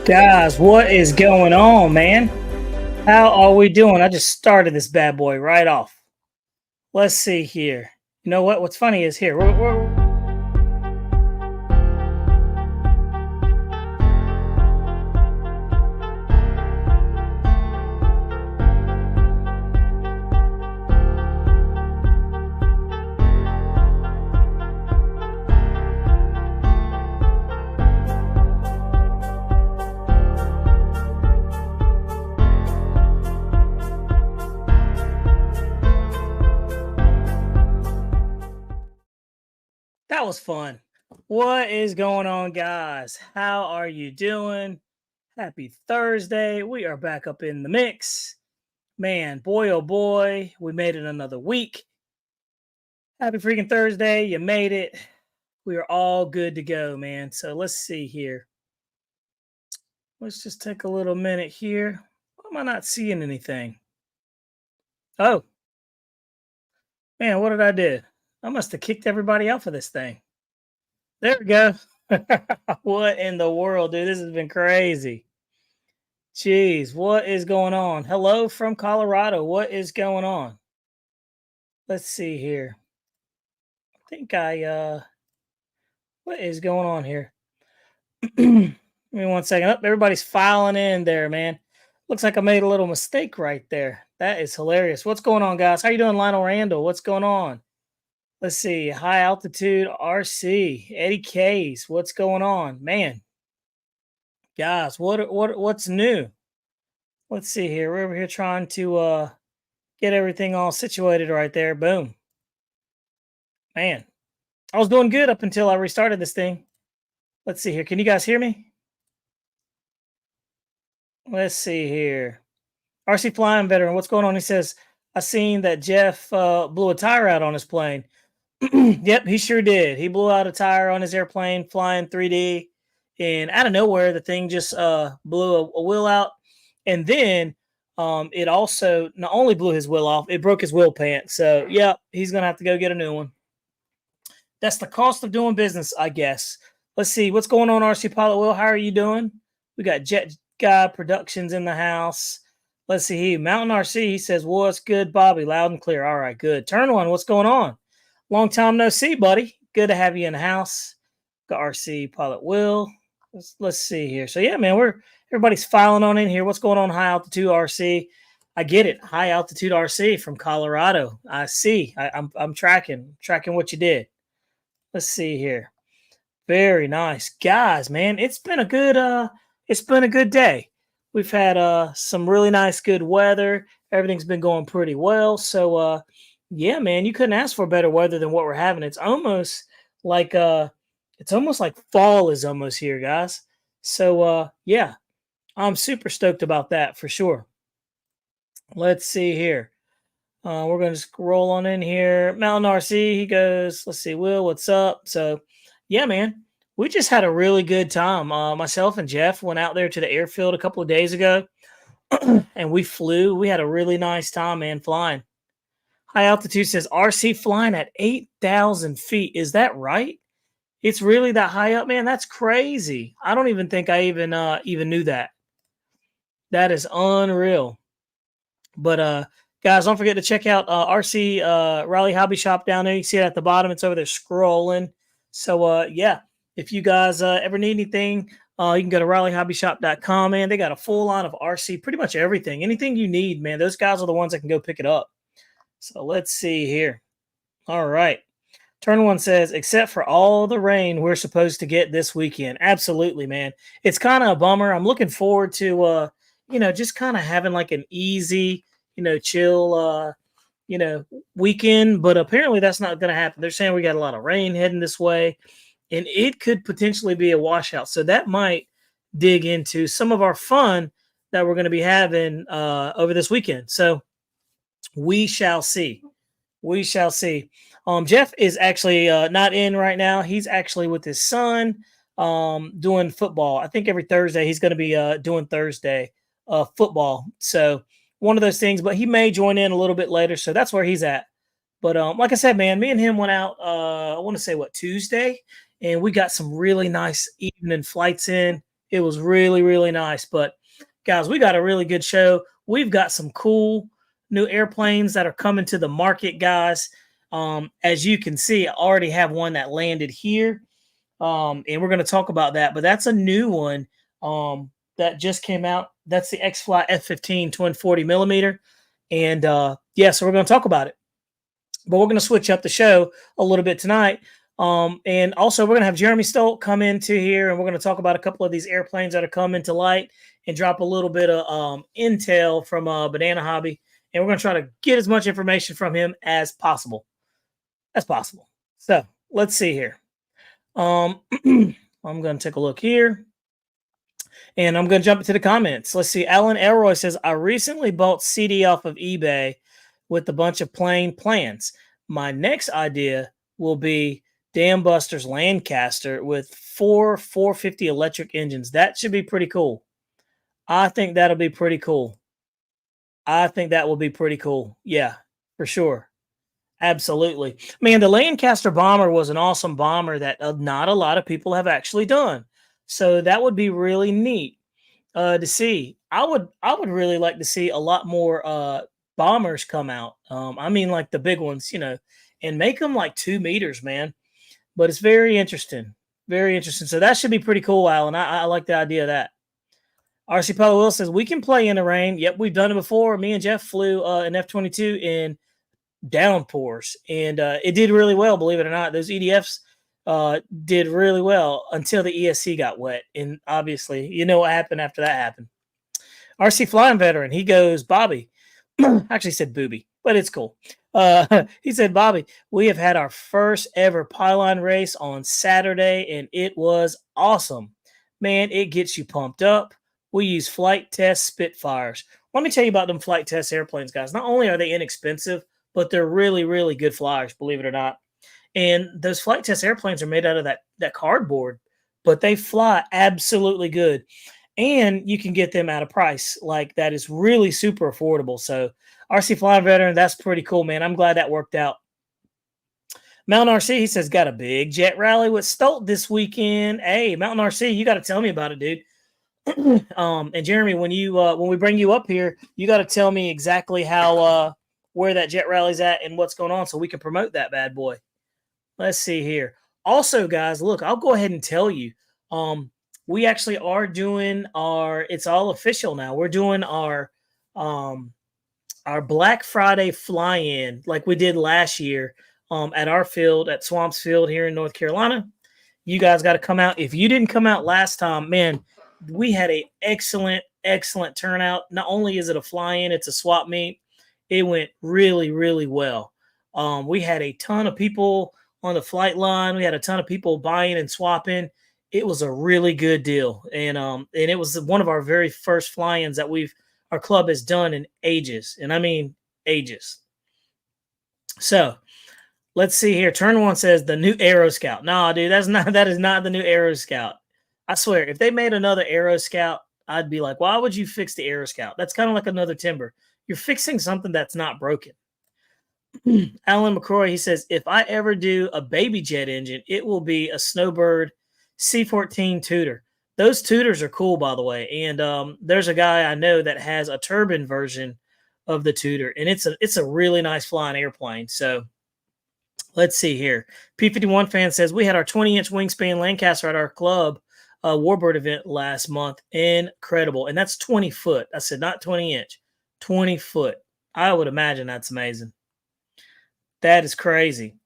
Guys, what is going on, man? How are we doing? I just started this bad boy right off. Let's see here. You know what? What's funny is here. That was fun. What is going on, guys? How are you doing? Happy Thursday. We are back up in the mix. Man, boy, oh boy, we made it another week. Happy freaking Thursday. You made it. We are all good to go, man. So let's see here. Let's just take a little minute here. Why am I not seeing anything? Oh, man, what did I do? I must have kicked everybody out for this thing. There we go. What in the world, dude? This has been crazy. Jeez, what is going on? Hello from Colorado. What is going on? Let's see here. I think what is going on here? Give me one second. Up, everybody's filing in there, man. Looks like I made a little mistake right there. That is hilarious. What's going on, guys? How you doing, Lionel Randall? What's going on? Let's see. High altitude RC. Eddie Case. What's going on? Man. Guys, what's new? Let's see here. We're over here trying to get everything all situated right there. Boom. Man. I was doing good up until I restarted this thing. Let's see here. Can you guys hear me? Let's see here. RC Flying Veteran, what's going on? He says, I seen that Jeff blew a tire out on his plane. Yep, he sure did. He blew out a tire on his airplane flying 3D, and out of nowhere, the thing just blew a wheel out. And then it also not only blew his wheel off, it broke his wheel pants. So, yeah, he's going to have to go get a new one. That's the cost of doing business, I guess. Let's see. What's going on, RC Pilot Will? How are you doing? We got Jet Guy Productions in the house. Let's see. Mountain RC, he says, what's good, Bobby? Loud and clear. All right, good. Turn one. What's going on? Long time no see, buddy. Good to have you in the house. Got RC Pilot Will. Let's see here. So, yeah, man, everybody's filing on in here. What's going on, High Altitude RC? I get it. High Altitude RC from Colorado. I see. I'm tracking what you did. Let's see here. Very nice. Guys, man, it's been a good day. We've had some really nice good weather. Everything's been going pretty well. So yeah, man, you couldn't ask for better weather than what we're having. It's almost like fall is almost here, guys. So yeah, I'm super stoked about that for sure. Let's see here. We're gonna just roll on in here. Mountain RC, he goes, let's see, Will, what's up? So yeah, man, we just had a really good time. Myself and Jeff went out there to the airfield a couple of days ago and we flew. We had a really nice time, man, flying. High altitude says RC flying at 8,000 feet. Is that right? It's really that high up, man. That's crazy. I don't even think I even knew that. That is unreal. But guys, don't forget to check out RC Raleigh Hobby Shop down there. You see it at the bottom. It's over there scrolling. So yeah, if you guys ever need anything, you can go to RaleighHobbyShop.com, man. They got a full line of RC, pretty much everything. Anything you need, man. Those guys are the ones that can go pick it up. So let's see here. All right. Turn one says, except for all the rain we're supposed to get this weekend. Absolutely, man. It's kind of a bummer. I'm looking forward to, just kind of having like an easy, chill, weekend. But apparently that's not going to happen. They're saying we got a lot of rain heading this way, and it could potentially be a washout. So that might dig into some of our fun that we're going to be having over this weekend. So we shall see. We shall see. Jeff is actually not in right now. He's actually with his son doing football. I think every Thursday he's going to be doing Thursday football. So one of those things, but he may join in a little bit later. So that's where he's at. But like I said, man, me and him went out, I want to say Tuesday, and we got some really nice evening flights in. It was really, really nice. But guys, we got a really good show. We've got some cool new airplanes that are coming to the market, guys. As you can see, I already have one that landed here. And we're going to talk about that. But that's a new one that just came out. That's the Xfly F-15 twin 40 millimeter. And yeah, so we're going to talk about it. But we're going to switch up the show a little bit tonight. And also, we're going to have Jeremy Stolt come into here, and we're going to talk about a couple of these airplanes that are coming to light and drop a little bit of intel from Banana Hobby. And we're going to try to get as much information from him as possible. So let's see here. I'm going to take a look here. And I'm going to jump into the comments. Let's see. Alan Elroy says, I recently bought CD off of eBay with a bunch of plane plans. My next idea will be Dam Buster's Lancaster with 450 electric engines. That should be pretty cool. I think that'll be pretty cool. I think that will be pretty cool. Yeah, for sure. Absolutely. Man, the Lancaster bomber was an awesome bomber that not a lot of people have actually done. So that would be really neat to see. I would really like to see a lot more bombers come out. I mean, like the big ones, you know, and make them like 2 meters, man. But it's very interesting. Very interesting. So that should be pretty cool, Alan. I like the idea of that. RC Paulo Will says, we can play in the rain. Yep, we've done it before. Me and Jeff flew an F-22 in downpours, and it did really well, believe it or not. Those EDFs did really well until the ESC got wet. And obviously, you know what happened after that happened. RC Flying Veteran, he goes, Bobby, actually said Booby, but it's cool. He said, Bobby, we have had our first ever pylon race on Saturday, and it was awesome. Man, it gets you pumped up. We use flight test Spitfires. Let me tell you about them flight test airplanes, guys. Not only are they inexpensive, but they're really, really good flyers, believe it or not. And those flight test airplanes are made out of that cardboard, but they fly absolutely good. And you can get them at a price like that is really super affordable. So RC Flying Veteran, that's pretty cool, man. I'm glad that worked out. Mountain RC, he says, got a big jet rally with Stolt this weekend. Hey, Mountain RC, you got to tell me about it, dude. And Jeremy, when we bring you up here, you got to tell me exactly how where that jet rally's at and what's going on so we can promote that bad boy. Let's see here. Also, guys, look, I'll go ahead and tell you. We actually are doing it's all official now. We're doing our Black Friday fly-in like we did last year at our field at Swamps Field here in North Carolina. You guys got to come out. If you didn't come out last time, man, we had a excellent turnout. Not only is it a fly-in, it's a swap meet. It went really, really well. We had a ton of people on the flight line. We had a ton of people buying and swapping. It was a really good deal. And it was one of our very first fly-ins that our club has done in ages. And I mean ages. So let's see here. Turn One says the new Aero Scout. No, dude, that is not the new Aero Scout. I swear, if they made another Aero Scout, I'd be like, why would you fix the Aero Scout? That's kind of like another Timber. You're fixing something that's not broken. Alan McCroy, he says, if I ever do a baby jet engine, it will be a Snowbird C-14 Tudor. Those Tudors are cool, by the way. And there's a guy I know that has a turbine version of the Tudor, and it's a really nice flying airplane. So let's see here. P51 fan says, we had our 20-inch wingspan Lancaster at our club Warbird event last month. Incredible. And that's 20 foot. I said not 20-inch, 20 foot. I would imagine that's amazing. That is crazy.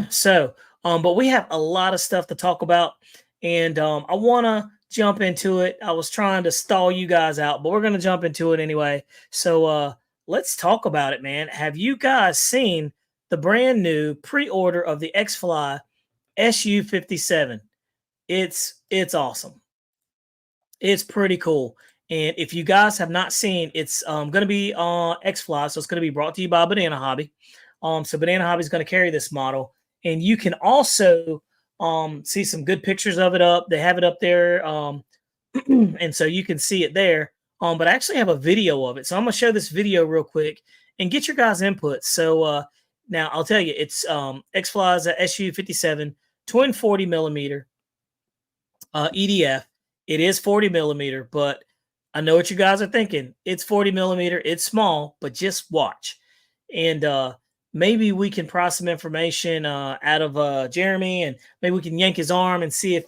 So, but we have a lot of stuff to talk about, and I want to jump into it. I was trying to stall you guys out, but we're going to jump into it anyway. So let's talk about it, man. Have you guys seen the brand new pre-order of the Xfly Su-57? It's awesome. It's pretty cool. And if you guys have not seen, it's going to be on Xfly, so it's going to be brought to you by Banana Hobby. So Banana Hobby is going to carry this model, and you can also see some good pictures of it up. They have it up there, and so you can see it there. But I actually have a video of it, so I'm going to show this video real quick and get your guys' input. So now I'll tell you, it's Xfly's Su-57 twin 40 millimeter EDF. It is 40 millimeter, but I know what you guys are thinking. It's 40 millimeter. It's small, but just watch. And maybe we can pry some information out of Jeremy, and maybe we can yank his arm and see if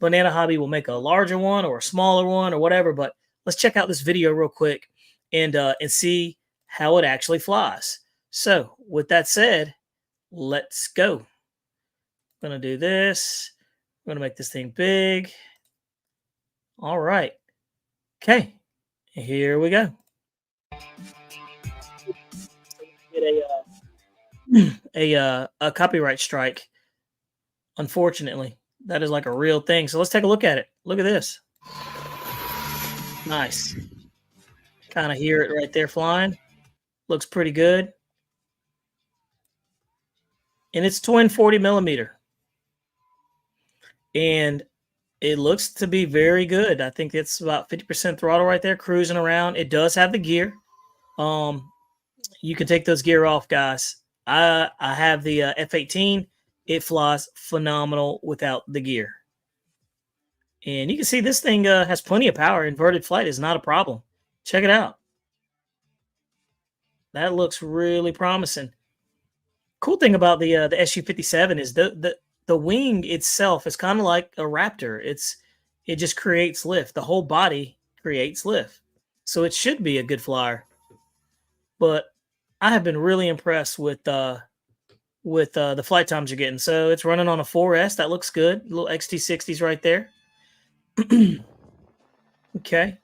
Banana Hobby will make a larger one or a smaller one or whatever. But let's check out this video real quick and see how it actually flies. So with that said, let's go. I'm going to do this. I'm going to make this thing big. All right. Okay. Here we go. Get a copyright strike. Unfortunately, that is like a real thing. So let's take a look at it. Look at this. Nice. Kind of hear it right there flying. Looks pretty good. And it's twin 40 millimeter. And it looks to be very good. I think it's about 50% throttle right there, cruising around. It does have the gear. You can take those gear off, guys. I have the F-18. It flies phenomenal without the gear. And you can see this thing has plenty of power. Inverted flight is not a problem. Check it out. That looks really promising. Cool thing about the Su-57 is the wing itself is kind of like a Raptor. It just creates lift. The whole body creates lift. So it should be a good flyer. But I have been really impressed with the flight times you're getting. So it's running on a 4S. That looks good. Little XT60s right there. Okay.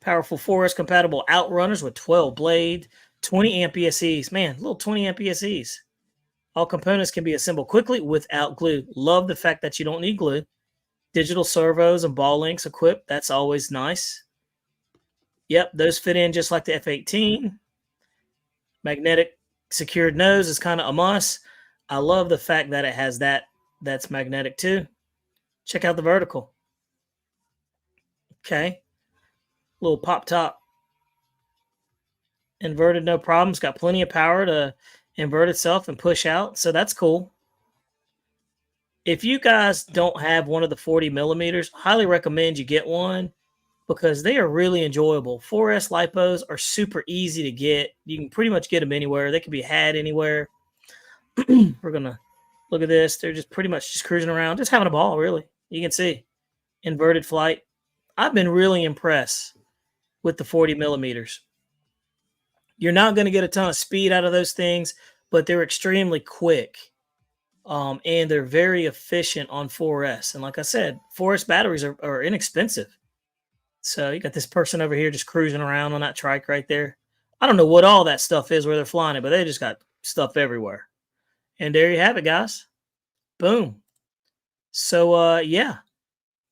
Powerful 4S compatible outrunners with 12 blade, 20 amp ESCs. Man, little 20 amp ESCs. All components can be assembled quickly without glue. Love the fact that you don't need glue. Digital servos and ball links equipped. That's always nice. Yep, those fit in just like the F-18. Magnetic secured nose is kind of a must. I love the fact that it has that's magnetic too. Check out the vertical. Okay. Little pop top. Inverted, no problems. Got plenty of power to invert itself and push out. So that's cool. If you guys don't have one of the 40 millimeters, highly recommend you get one because they are really enjoyable. 4S lipos are super easy to get. You can pretty much get them anywhere. They can be had anywhere. We're going to look at this. They're just pretty much just cruising around, just having a ball, really. You can see inverted flight. I've been really impressed with the 40 millimeters. You're not going to get a ton of speed out of those things, but they're extremely quick. And they're very efficient on 4S. And like I said, 4S batteries are inexpensive. So you got this person over here just cruising around on that trike right there. I don't know what all that stuff is where they're flying it, but they just got stuff everywhere. And there you have it, guys. Boom. So, yeah.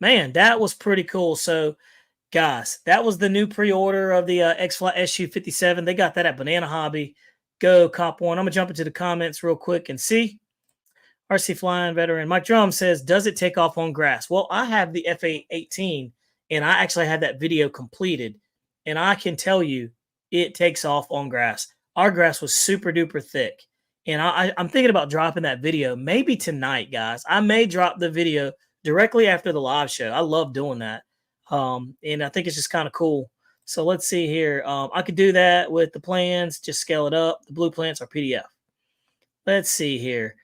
Man, that was pretty cool. So, guys, that was the new pre-order of the Xfly Su-57. They got that at Banana Hobby. Go cop one. I'm going to jump into the comments real quick and see. RC Flying Veteran Mike Drum says, does it take off on grass? Well, I have the F-18, and I actually had that video completed, and I can tell you it takes off on grass. Our grass was super duper thick, and I'm thinking about dropping that video maybe tonight, guys. I may drop the video directly after the live show. I love doing that, and I think it's just kind of cool. So let's see here. I could do that with the plans, just scale it up. The blue plants are PDF. Let's see here.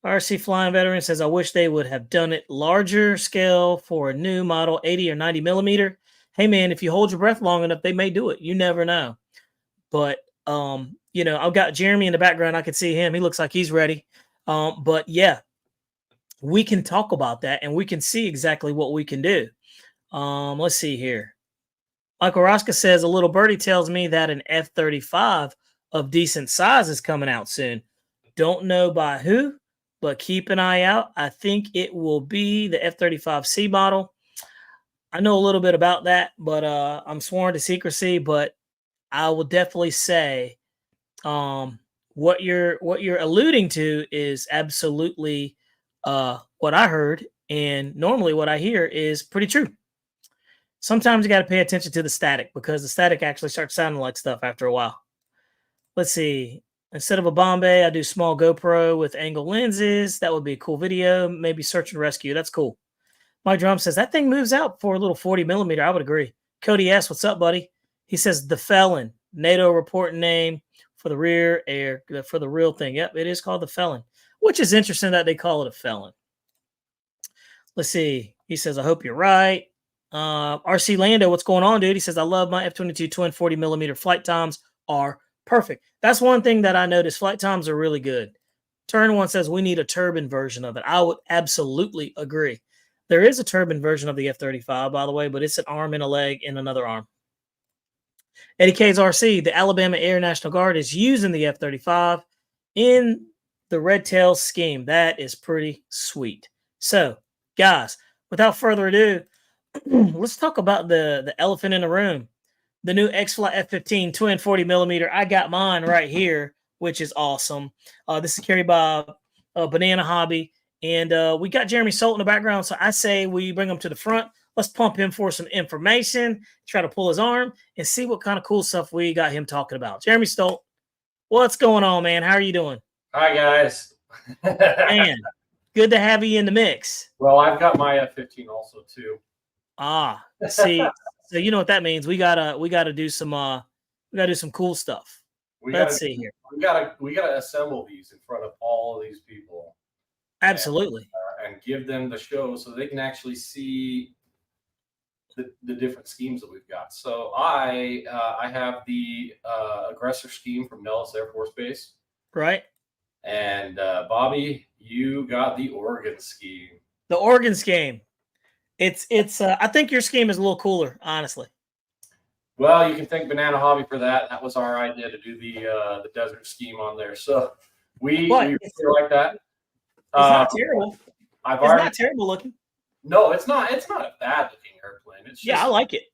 RC Flying Veteran says, I wish they would have done it larger scale for a new model, 80 or 90 millimeter. Hey, man, if you hold your breath long enough, they may do it. You never know. But, you know, I've got Jeremy in the background. I can see him. He looks like he's ready. But, yeah, we can talk about that, and we can see exactly what we can do. Let's see here. Michael Rosca says, a little birdie tells me that an F-35 of decent size is coming out soon. Don't know by who, but keep an eye out. I think it will be the F-35C model. I know a little bit about that, but I'm sworn to secrecy. But I will definitely say what you're alluding to is absolutely what I heard, and normally what I hear is pretty true. Sometimes you got to pay attention to the static because the static actually starts sounding like stuff after a while. Let's see. Instead of a Bombay, I do small GoPro with angle lenses. That would be a cool video. Maybe search and rescue. That's cool. My drum says that thing moves out for a little 40 millimeter. I would agree. Cody S, what's up, buddy? He says the Felon, NATO reporting name for the rear air for the real thing. Yep, it is called the Felon, which is interesting that they call it a Felon. Let's see. He says, I hope you're right. RC Lando, what's going on, dude? He says, I love my F-22 twin 40 millimeter flight times are perfect. That's one thing that I noticed. Flight times are really good. Turn One says we need a turbine version of it. I would absolutely agree. There is a turbine version of the F-35, by the way, but it's an arm and a leg and another arm. Eddie K's RC, the Alabama Air National Guard is using the F-35 in the Red Tail scheme. That is pretty sweet. So, guys, without further ado, let's talk about the elephant in the room. The new Xfly F-15 twin 40 millimeter. I got mine right here, which is awesome. This is carried by Banana Hobby. And we got Jeremy Solt in the background. So I say we bring him to the front. Let's pump him for some information, try to pull his arm, and see what kind of cool stuff we got him talking about. Jeremy Stolt, what's going on, man? How are you doing? Hi, guys. Man, good to have you in the mix. Well, I've got my F-15 also, too. Ah, see, so you know what that means. We gotta do some cool stuff. Let's see here. We gotta assemble these in front of all of these people. Absolutely. And give them the show so they can actually see the different schemes that we've got. So I have the aggressor scheme from Nellis Air Force Base. Right. And Bobby, you got the Oregon scheme. The Oregon scheme. It's I think your scheme is a little cooler, honestly. Well, you can thank Banana Hobby for that. That was our idea to do the desert scheme on there. So we really like that. It's not terrible. Not terrible looking. No, it's not. It's not a bad looking airplane. It's just, I like it.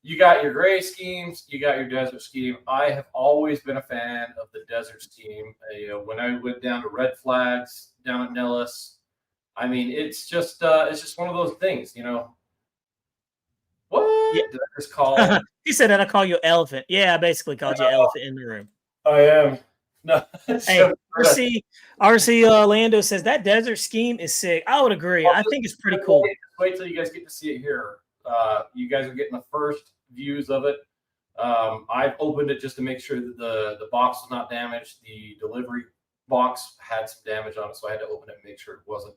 You got your gray schemes. You got your desert scheme. I have always been a fan of the desert scheme. When I went down to Red Flags down at Nellis, I mean, it's just one of those things, What did I just call? He said that I call you elephant. Yeah, I basically called you elephant in the room. I am. No. Hey, RC Lando says that desert scheme is sick. I would agree. I think it's pretty cool. Wait till you guys get to see it here. You guys are getting the first views of it. I've opened it just to make sure that the box was not damaged. The delivery box had some damage on it, so I had to open it and make sure it wasn't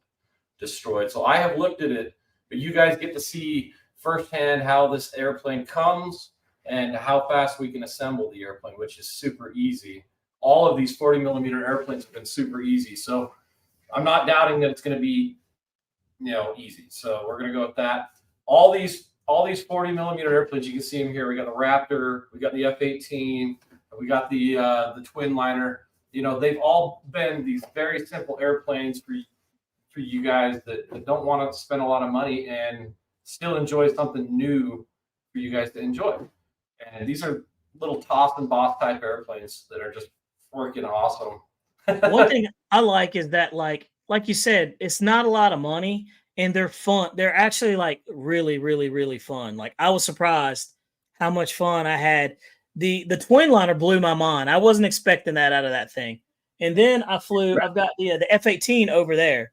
destroyed. So I have looked at it, but you guys get to see firsthand how this airplane comes and how fast we can assemble the airplane, which is super easy. All of these 40 millimeter airplanes have been super easy. So I'm not doubting that it's going to be, easy. So we're going to go with that. All these 40 millimeter airplanes, you can see them here. We got the Raptor, we got the F-18, we got the twin liner. They've all been these very simple airplanes for you guys that don't want to spend a lot of money and still enjoy something new for you guys to enjoy. And these are little toss and boss type airplanes that are just freaking awesome. One thing I like is that, like you said, it's not a lot of money and they're fun. They're actually like really, really, really fun. Like I was surprised how much fun I had. The twin liner blew my mind. I wasn't expecting that out of that thing. And then I've got the F-18 over there.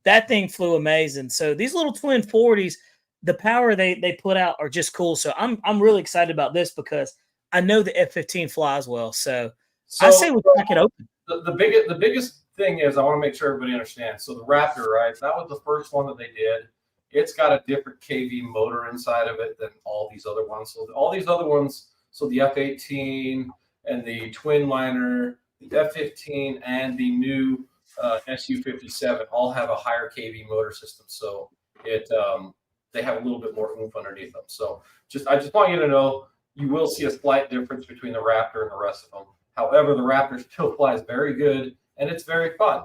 That thing flew amazing. So these little twin 40s, the power they put out are just cool. So I'm really excited about this because I know the F-15 flies well. So I say we crack it open. The biggest thing is I want to make sure everybody understands. So the Raptor, right? That was the first one that they did. It's got a different KV motor inside of it than all these other ones. So all these other ones, so the F-18 and the twin liner, the F-15 and the new Su-57 all have a higher KV motor system. So they have a little bit more oomph underneath them. So I just want you to know you will see a slight difference between the Raptor and the rest of them. However, the Raptor still flies very good and it's very fun.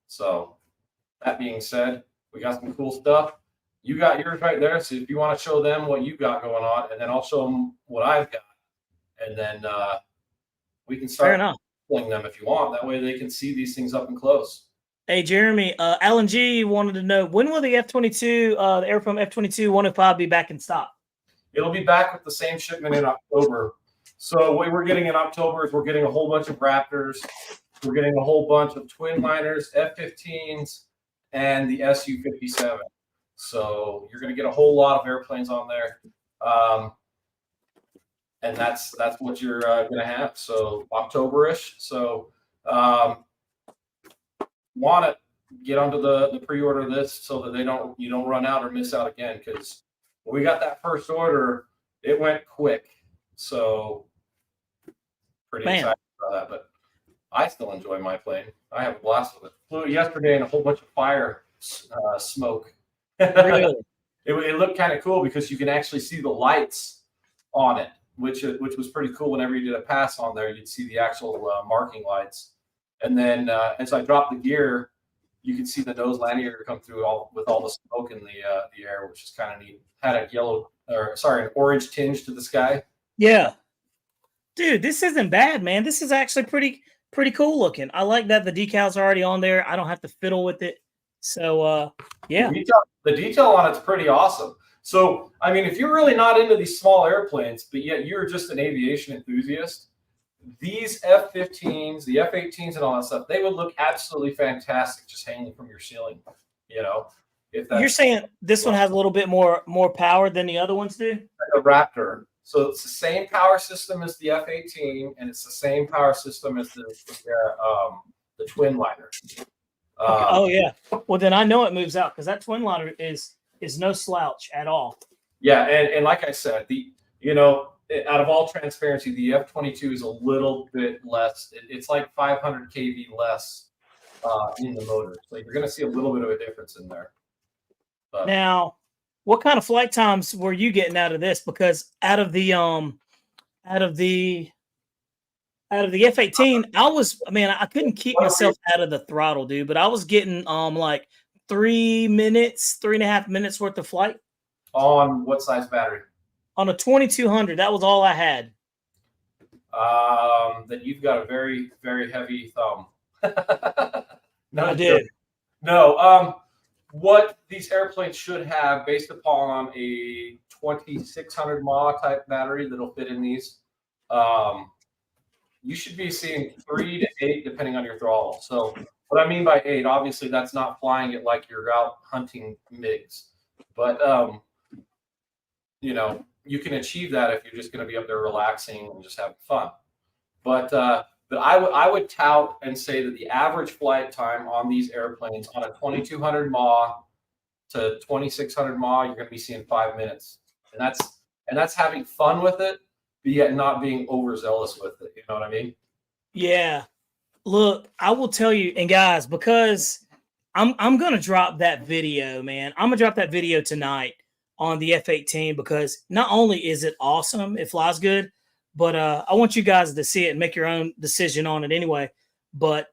So that being said, we got some cool stuff. You got yours right there. So if you want to show them what you got going on, and then I'll show them what I've got. And then we can start pulling them if you want. That way they can see these things up and close. Hey, Jeremy, Alan G wanted to know, when will the F-22, the Airframe F-22 105 be back in stock? It'll be back with the same shipment in October. So what we're getting in October is we're getting a whole bunch of Raptors. We're getting a whole bunch of twin liners, F-15s, and the Su-57. So you're going to get a whole lot of airplanes on there. And that's what you're going to have. So October-ish. So want to get onto the pre-order list so that you don't run out or miss out again. Because when we got that first order, it went quick. So pretty excited about that. But I still enjoy my plane. I have a blast with it. Flew yesterday in a whole bunch of fire smoke. Really? It looked kind of cool because you can actually see the lights on it, which was pretty cool. Whenever you did a pass on there, you'd see the actual marking lights. And then as I dropped the gear, you could see the nose landing gear come through with all the smoke in the air, which is kind of neat. Had an orange tinge to the sky. Yeah. Dude, this isn't bad, man. This is actually pretty cool looking. I like that the decals are already on there. I don't have to fiddle with it. So yeah. The detail on it's pretty awesome. So, I mean, if you're really not into these small airplanes, but yet you're just an aviation enthusiast, these F-15s, the F-18s and all that stuff, they would look absolutely fantastic just hanging from your ceiling, you know. If You're saying this one has a little bit more power than the other ones do? Like a Raptor. So it's the same power system as the F-18, and it's the same power system as the twin liner. Oh yeah. Well, then I know it moves out because that twin liner is no slouch at all. Yeah, and like I said, out of all transparency, the F-22 is a little bit less. It's like 500 kV less in the motor, so you're going to see a little bit of a difference in there. But now, what kind of flight times were you getting out of this? Because out of the F-18, I couldn't keep myself out of the throttle, dude. But I was getting like 3.5 minutes worth of flight. On what size battery? On a 2200. That was all I had. Then you've got a very, very heavy thumb. No, I did. No. What these airplanes should have, based upon a 2600 mAh type battery that'll fit in these, you should be seeing 3 to 8 depending on your throttle. So what I mean by 8, obviously that's not flying it like you're out hunting MiGs, but you can achieve that if you're just going to be up there relaxing and just having fun. But I would tout and say that the average flight time on these airplanes on a 2200 mAh to 2600 mAh, you're going to be seeing 5 minutes, and that's having fun with it, but yet not being overzealous with it. You know what I mean? Yeah. Look, I will tell you, and guys, because I'm gonna drop that video, man. I'm gonna drop that video tonight on the F-18 because not only is it awesome, it flies good, but I want you guys to see it and make your own decision on it anyway. But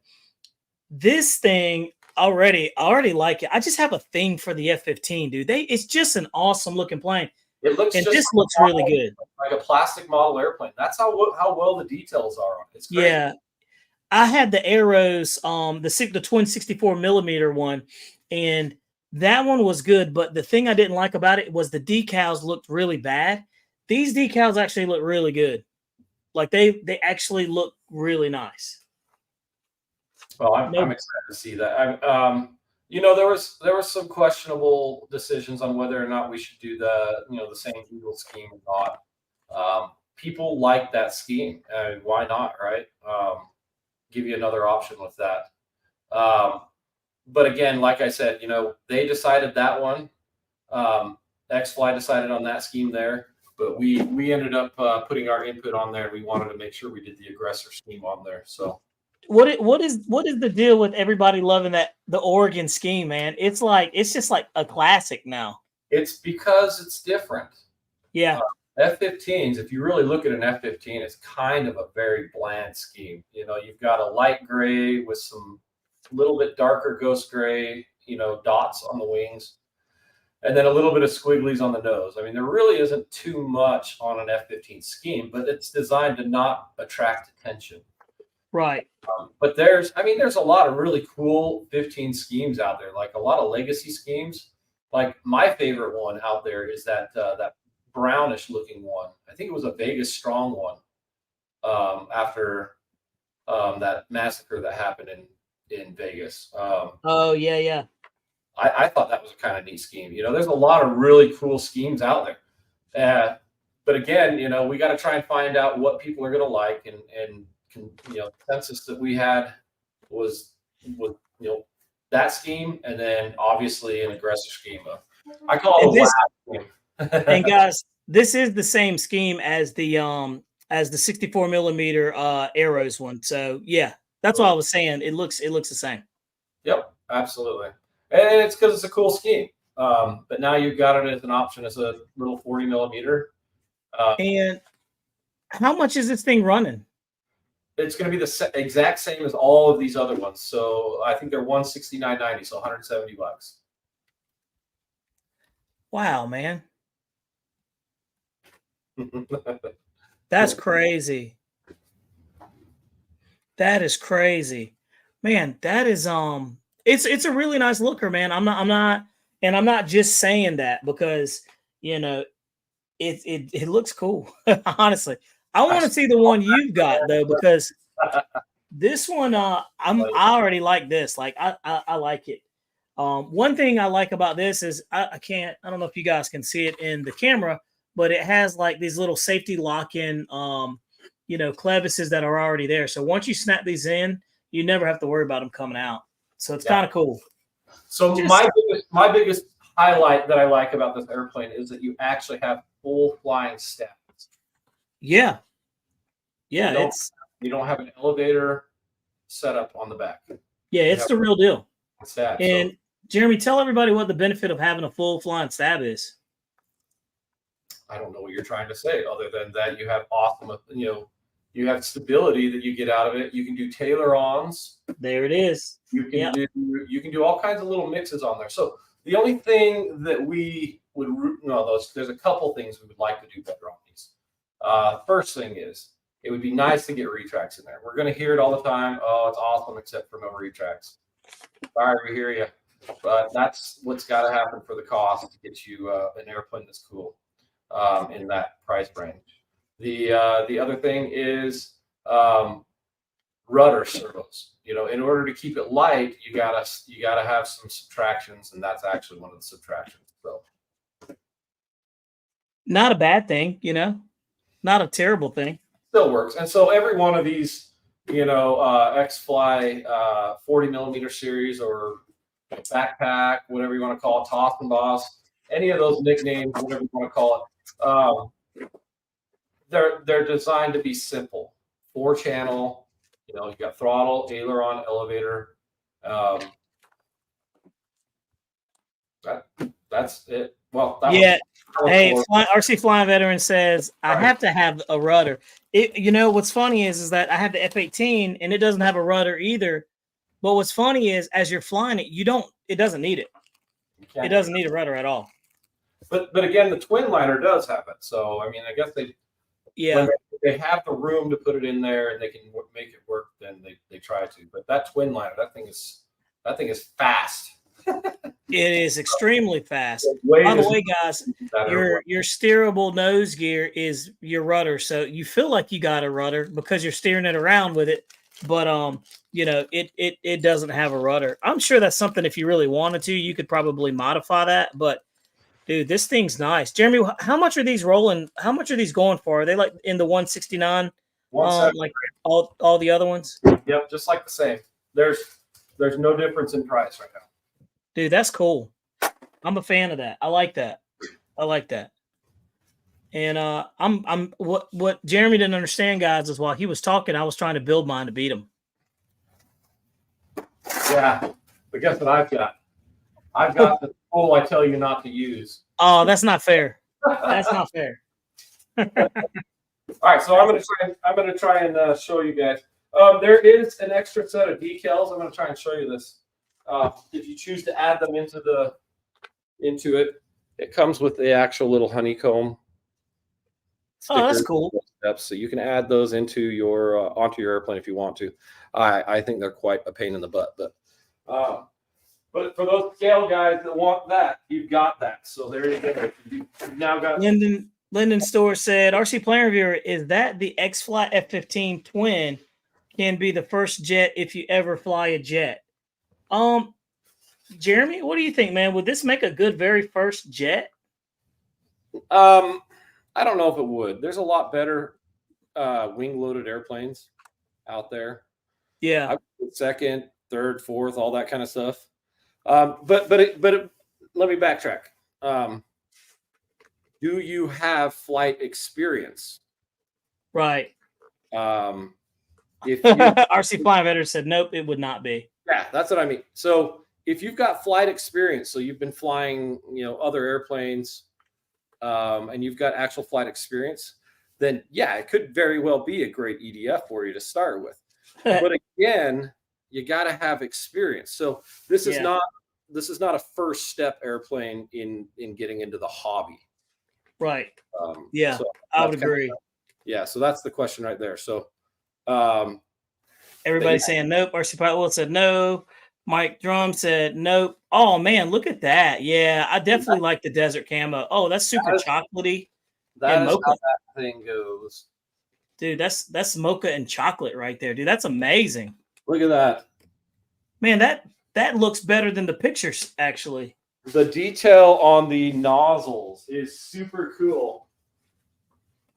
this thing I already like it. I just have a thing for the F-15, dude. It's just an awesome looking plane. It looks and this looks really good, like a plastic model airplane. That's how well the details are on it. It's great. Yeah, I had the Arrows, the twin 64 millimeter one, and that one was good. But the thing I didn't like about it was the decals looked really bad. These decals actually look really good. Like they actually look really nice. Well, I'm excited to see that. There was some questionable decisions on whether or not we should do the same Eagle scheme or not. People like that scheme. Why not, right? Give you another option with that. But again, like I said, they decided that one. Xfly decided on that scheme there, but we ended up putting our input on there. We wanted to make sure we did the aggressor scheme on there. So what is the deal with everybody loving the Oregon scheme, man? It's just like a classic now. It's because it's different. Yeah. F-15s, if you really look at an F-15, it's kind of a very bland scheme. You've got a light gray with some little bit darker ghost gray, dots on the wings, and then a little bit of squigglies on the nose. I mean, there really isn't too much on an F-15 scheme, but it's designed to not attract attention. Right. But there's a lot of really cool 15 schemes out there, like a lot of legacy schemes. Like my favorite one out there is that brownish looking one. I think it was a Vegas Strong one after that massacre that happened in Vegas. Oh yeah. I thought that was a kind of neat scheme. There's a lot of really cool schemes out there. But again, we got to try and find out what people are going to like, and consensus that we had was that scheme, and then obviously an aggressive scheme. I call it a this, scheme. and guys, this is the same scheme as the 64 millimeter arrows one. So yeah, that's what I was saying. It looks the same. Yep, absolutely, and it's because it's a cool scheme. But now you've got it as an option as a little 40 millimeter. And how much is this thing running? It's going to be the exact same as all of these other ones. So I think they're $169.90, so $170. Wow, man. That's crazy. That is crazy. Man, that is it's a really nice looker, man. I'm not just saying that because it looks cool. Honestly. I want to see the one you've got though, because this one I already like this. Like I like it. One thing I like about this is I don't know if you guys can see it in the camera, but it has like these little safety lock-in clevises that are already there. So once you snap these in, you never have to worry about them coming out. So it's kind of cool. So my biggest highlight that I like about this airplane is that you actually have full flying stats. Yeah. You don't have an elevator setup on the back. Yeah, it's the real deal. Stab, and Jeremy, tell everybody what the benefit of having a full flying stab is. I don't know what you're trying to say, other than that you have awesome, you have stability that you get out of it. You can do tailor-ons. There it is. You can do all kinds of little mixes on there. So the only thing that we would there's a couple things we would like to do better on these. First thing is, it would be nice to get retracts in there. We're going to hear it all the time. Oh, it's awesome, except for no retracts. Sorry, we hear you. But that's what's got to happen for the cost to get you an airplane that's cool in that price range. The other thing is rudder servos. In order to keep it light, you gotta have some subtractions, and that's actually one of the subtractions. So, not a bad thing, not a terrible thing. Still works. And so every one of these, Xfly 40 millimeter series or backpack, whatever you want to call it, Toss and Boss, any of those nicknames, whatever you want to call it, they're designed to be simple. 4-channel, you got throttle, aileron, elevator. That's it. Well, hey, RC Flying Veteran says I have to have a rudder. What's funny is that I have the F-18 and it doesn't have a rudder either. But what's funny is as you're flying it, it doesn't need it. It doesn't need a rudder at all. But again, the twin liner does have it. So I mean, I guess they have the room to put it in there and they can make it work. Then they try to. But that twin liner, that thing is fast. It is extremely fast. By the way, guys, your steerable nose gear is your rudder, so you feel like you got a rudder because you're steering it around with it. But it doesn't have a rudder. I'm sure that's something if you really wanted to, you could probably modify that. But dude, this thing's nice. Jeremy, how much are these rolling? How much are these going for? Are they like in the 169? Like all the other ones? Yep, just like the same. There's no difference in price right now. Dude, that's cool. I'm a fan of that. I like that. And I'm what Jeremy didn't understand, guys, is while he was talking, I was trying to build mine to beat him. Yeah, but guess what I've got? I've got the tool I tell you not to use. Oh, that's not fair. That's not fair. All right, so I'm gonna try and show you guys. There is an extra set of decals. I'm gonna try and show you this. If you choose to add them into it, it comes with the actual little honeycomb. Oh, that's cool. Steps, so you can add those into your onto your airplane if you want to. I think they're quite a pain in the butt, but for those scale guys that want that, you've got that. So there you go. You've now got. Lyndon Store said, RC Plane Reviewer, is that the Xfly F-15 twin can be the first jet if you ever fly a jet? Jeremy, what do you think, man? Would this make a good very first jet? I don't know if it would. There's a lot better wing-loaded airplanes out there. Yeah. I would put second, third, fourth, all that kind of stuff. But let me backtrack. Do you have flight experience? Right. If you RC Flying Veteran said, nope, it would not be. Yeah, that's what I mean. So if you've got flight experience, so you've been flying, other airplanes, and you've got actual flight experience, then yeah, it could very well be a great EDF for you to start with. But again, you got to have experience. So this is not a first step airplane in getting into the hobby. Right. So I would agree. So that's the question right there. So everybody's saying nope. RC Pilot said no. Mike Drum said nope. Oh man, look at that. Yeah, I definitely like the desert camo. Oh, that's super chocolatey. That is how that thing goes. Dude, that's mocha and chocolate right there, dude. That's amazing. Look at that. Man, that looks better than the pictures, actually. The detail on the nozzles is super cool.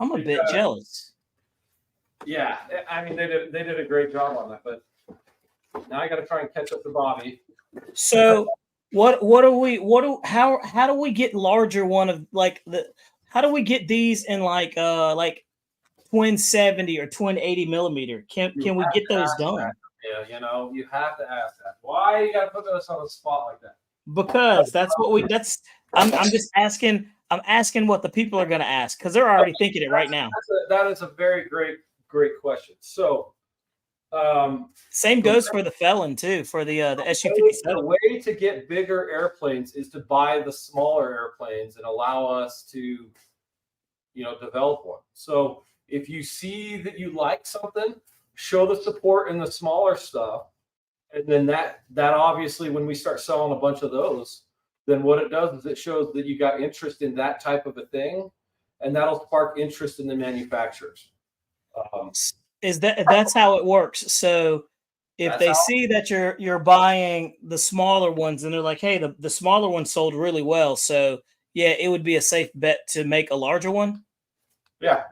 I'm a bit jealous. Yeah, I mean they did a great job on that, but now I got to try and catch up to Bobby. So how do we get larger one of like how do we get these in like twin 70 or twin 80 millimeter? Can we get those done? That. Yeah, you have to ask that. Why you got to put us on a spot like that? Because I'm just asking. I'm asking what the people are going to ask because they're already thinking it right now. That is a very great question. So, same goes for the Felon too, for the Su-57. The way to get bigger airplanes is to buy the smaller airplanes and allow us to, develop one. So if you see that you like something, show the support in the smaller stuff, and then that obviously when we start selling a bunch of those, then what it does is it shows that you got interest in that type of a thing, and that'll spark interest in the manufacturers. That's how it works. So if they see that you're buying the smaller ones and they're like, hey, the smaller one sold really well, so yeah, it would be a safe bet to make a larger one. Yeah.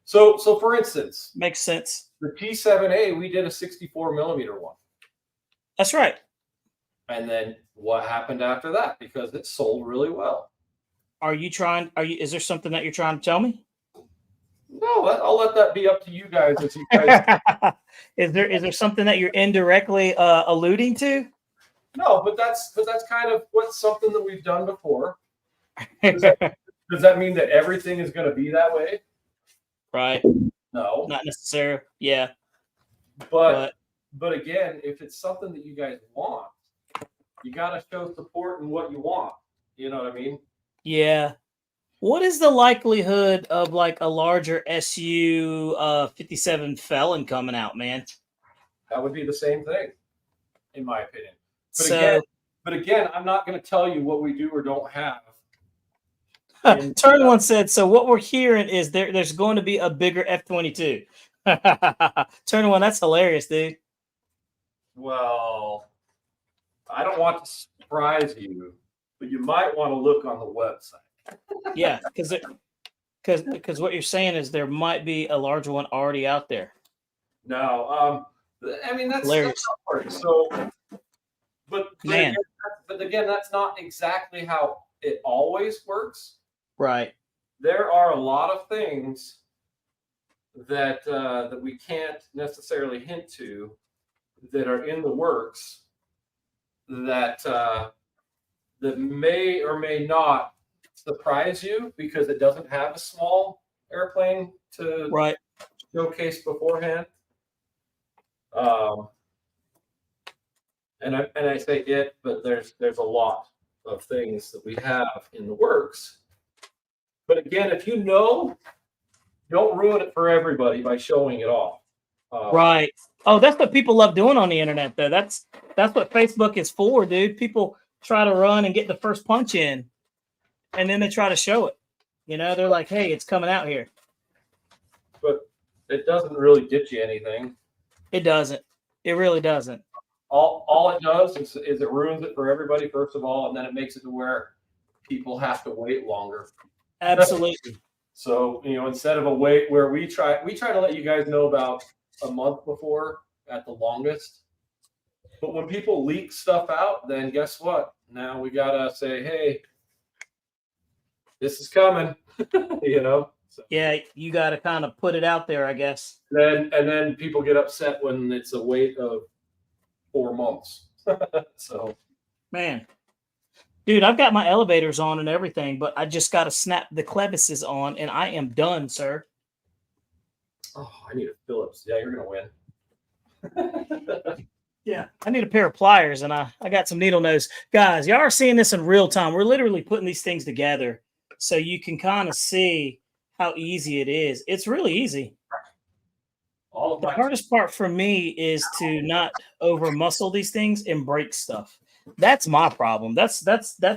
So for instance, makes sense. The P7A, we did a 64 millimeter one. That's right. And then what happened after that? Because it sold really well. Is there something that you're trying to tell me? No, I'll let that be up to you guys. As you guys is there something that you're indirectly alluding to? No, but that's kind of something that we've done before. Does that mean that everything is going to be that way? Right. No, not necessarily. Yeah. But again, if it's something that you guys want, you got to show support in what you want. You know what I mean? Yeah. What is the likelihood of like a larger Su-57 Felon coming out, man? That would be the same thing, in my opinion. But again, I'm not going to tell you what we do or don't have. Turn One said, so what we're hearing is there's going to be a bigger F-22. Turn One, that's hilarious, dude. Well, I don't want to surprise you, but you might want to look on the website. Yeah, because what you're saying is there might be a larger one already out there. No, I mean that's not so. But again, that's not exactly how it always works. Right. There are a lot of things that we can't necessarily hint to that are in the works that that may or may not surprise you because it doesn't have a small airplane to showcase beforehand. And I say it, but there's a lot of things that we have in the works. But again, if you know, don't ruin it for everybody by showing it off. Right. Oh, that's what people love doing on the internet, though. That's what Facebook is for, dude. People try to run and get the first punch in, and then they try to show it. They're like, hey, it's coming out here. But it doesn't really get you anything. It doesn't. It really doesn't. all it does is it ruins it for everybody, first of all, and then it makes it to where people have to wait longer. Absolutely. So, instead of a wait where we try to let you guys know about a month before at the longest. But when people leak stuff out, then guess what? Now we gotta say, hey, this is coming, So Yeah, you got to kind of put it out there, I guess. then people get upset when it's a wait of 4 months. So, Man, dude, I've got my elevators on and everything, but I just got to snap the clevises on and I am done, sir. oh, I need a Phillips. Yeah, you're gonna win. Yeah, I need a pair of pliers and I got some needle nose. Guys, y'all are seeing this in real time. We're literally putting these things together so you can kind of see how easy it is. It's really easy. All of The my hardest part for me is to not over muscle these things and break stuff. That's my problem. That's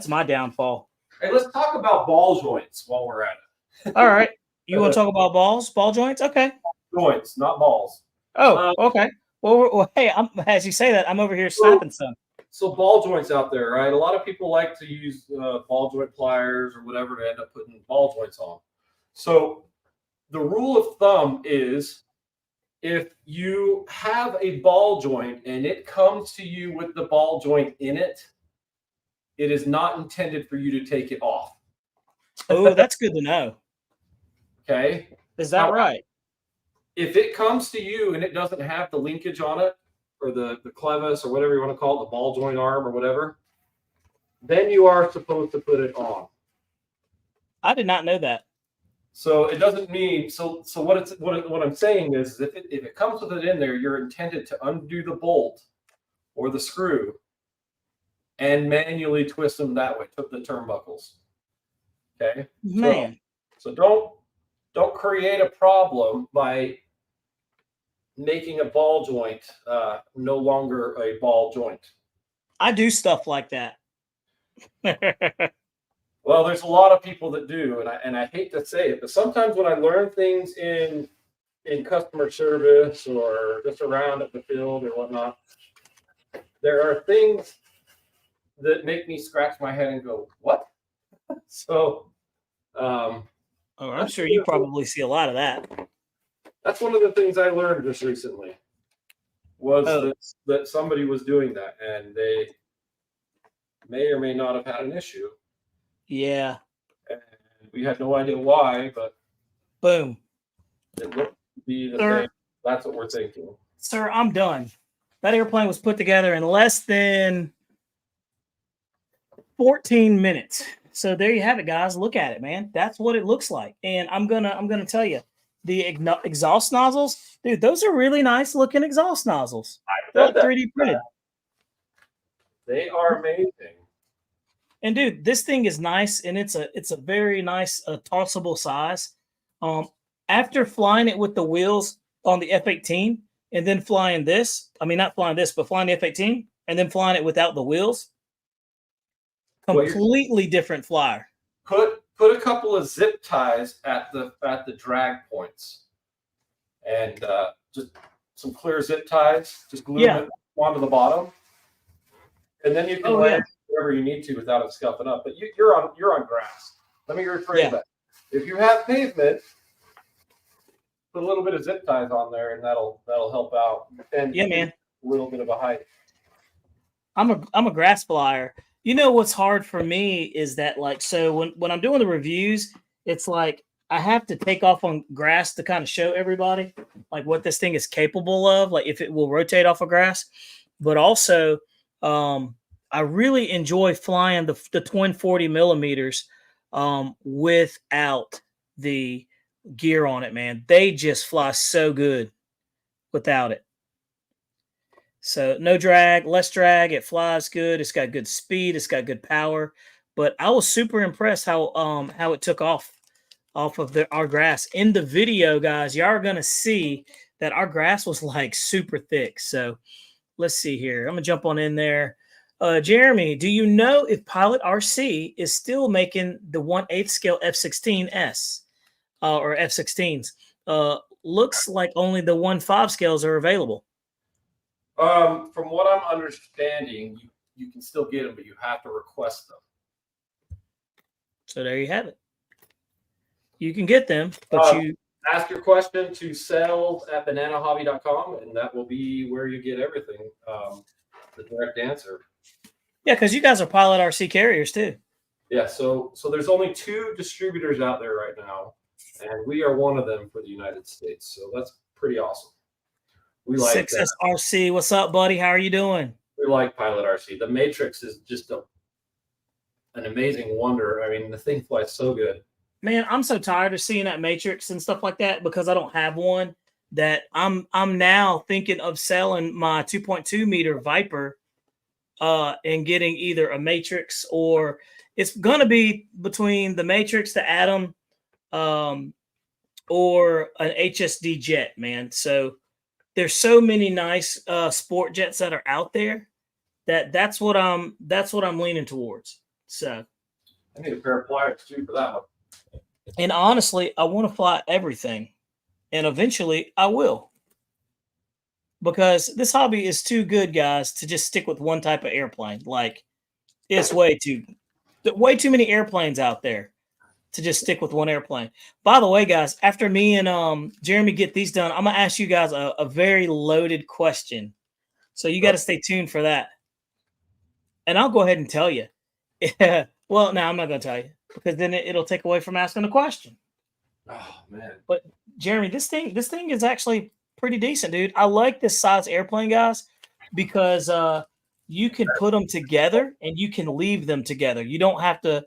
my downfall. Hey, let's talk about ball joints while we're at it. All right. You want to talk about ball joints? Okay. Joints, not balls. Oh, okay. Well, hey, as you say that, I'm over here snapping some. So ball joints out there, right? A lot of people like to use ball joint pliers or whatever to end up putting ball joints on. So the rule of thumb is if you have a ball joint and it comes to you with the ball joint in it, it is not intended for you to take it off. Oh, that's good to know. Okay. Is that right? If it comes to you and it doesn't have the linkage on it, or the clevis, or whatever you want to call it, the ball joint arm or whatever, then you are supposed to put it on. I did not know that. So it doesn't mean so what I'm saying is if it comes with it in there, you're intended to undo the bolt or the screw and manually twist them that way, took the turnbuckles. Okay. Man. So don't create a problem by making a ball joint no longer a ball joint. I do stuff like that. Well, there's a lot of people that do, and I hate to say it, but sometimes when I learn things in customer service or just around at the field or whatnot, there are things that make me scratch my head and go, "What?" So, I'm sure you probably see a lot of that. That's one of the things I learned just recently was that somebody was doing that, and they may or may not have had an issue. Yeah. And we had no idea why, but boom. It would be the same. That's what we're thinking. Sir, I'm done. That airplane was put together in less than 14 minutes. So there you have it, guys. Look at it, man. That's what it looks like. And I'm gonna tell you, the exhaust nozzles, dude, those are really nice looking exhaust nozzles. They're 3D printed. They are amazing. And dude, this thing is nice, and it's a very nice tossable size. After flying it with the wheels on the F-18, and then flying this, I mean not flying this, but flying the F-18, and then flying it without the wheels, completely different flyer. Put a couple of zip ties at the drag points, and just some clear zip ties. Just glue them onto the bottom, and then you can land wherever you need to without it scuffing up. But you're on grass. Let me rephrase that. If you have pavement, put a little bit of zip ties on there, and that'll help out. And man, a little bit of a height. I'm a grass flyer. You know what's hard for me is that, like, so when I'm doing the reviews, it's like I have to take off on grass to kind of show everybody like what this thing is capable of, like if it will rotate off of grass. But also, I really enjoy flying the twin 40 millimeters without the gear on it, man. They just fly so good without it. So no drag, less drag. It flies good. It's got good speed. It's got good power. But I was super impressed how it took off of our grass. In the video, guys, y'all are gonna see that our grass was like super thick. So let's see here. I'm gonna jump on in there. Jeremy, do you know if Pilot RC is still making the 1/8 scale F-16S or F-16s? Looks like only the 1/5 scales are available. From what I'm understanding, you can still get them, but you have to request them. So there you have it. You can get them, but you ask your question to sales@bananahobby.com, and that will be where you get everything. The direct answer. Yeah, because you guys are Pilot RC carriers too. Yeah, so there's only 2 distributors out there right now, and we are one of them for the United States. So that's pretty awesome. We like 6S RC. What's up, buddy? How are you doing? We like Pilot RC. The Matrix is just an amazing wonder. I mean, the thing flies so good. Man, I'm so tired of seeing that Matrix and stuff like that because I don't have one. That I'm now thinking of selling my 2.2 meter Viper, and getting either a Matrix, or it's gonna be between the Matrix, the Atom, or an HSD jet, man. So there's so many nice sport jets that are out there that's what I'm leaning towards. So I need a pair of pliers too for that one. And honestly, I want to fly everything, and eventually I will, because this hobby is too good, guys, to just stick with one type of airplane. Like, it's way too many airplanes out there to just stick with one airplane. By the way, guys, after me and Jeremy get these done, I'm gonna ask you guys a very loaded question, so you got to stay tuned for that. And I'll go ahead and tell you. Well, no, I'm not gonna tell you, because then it'll take away from asking the question. Oh man! But Jeremy, this thing is actually pretty decent, dude. I like this size airplane, guys, because you can put them together and you can leave them together. You don't have to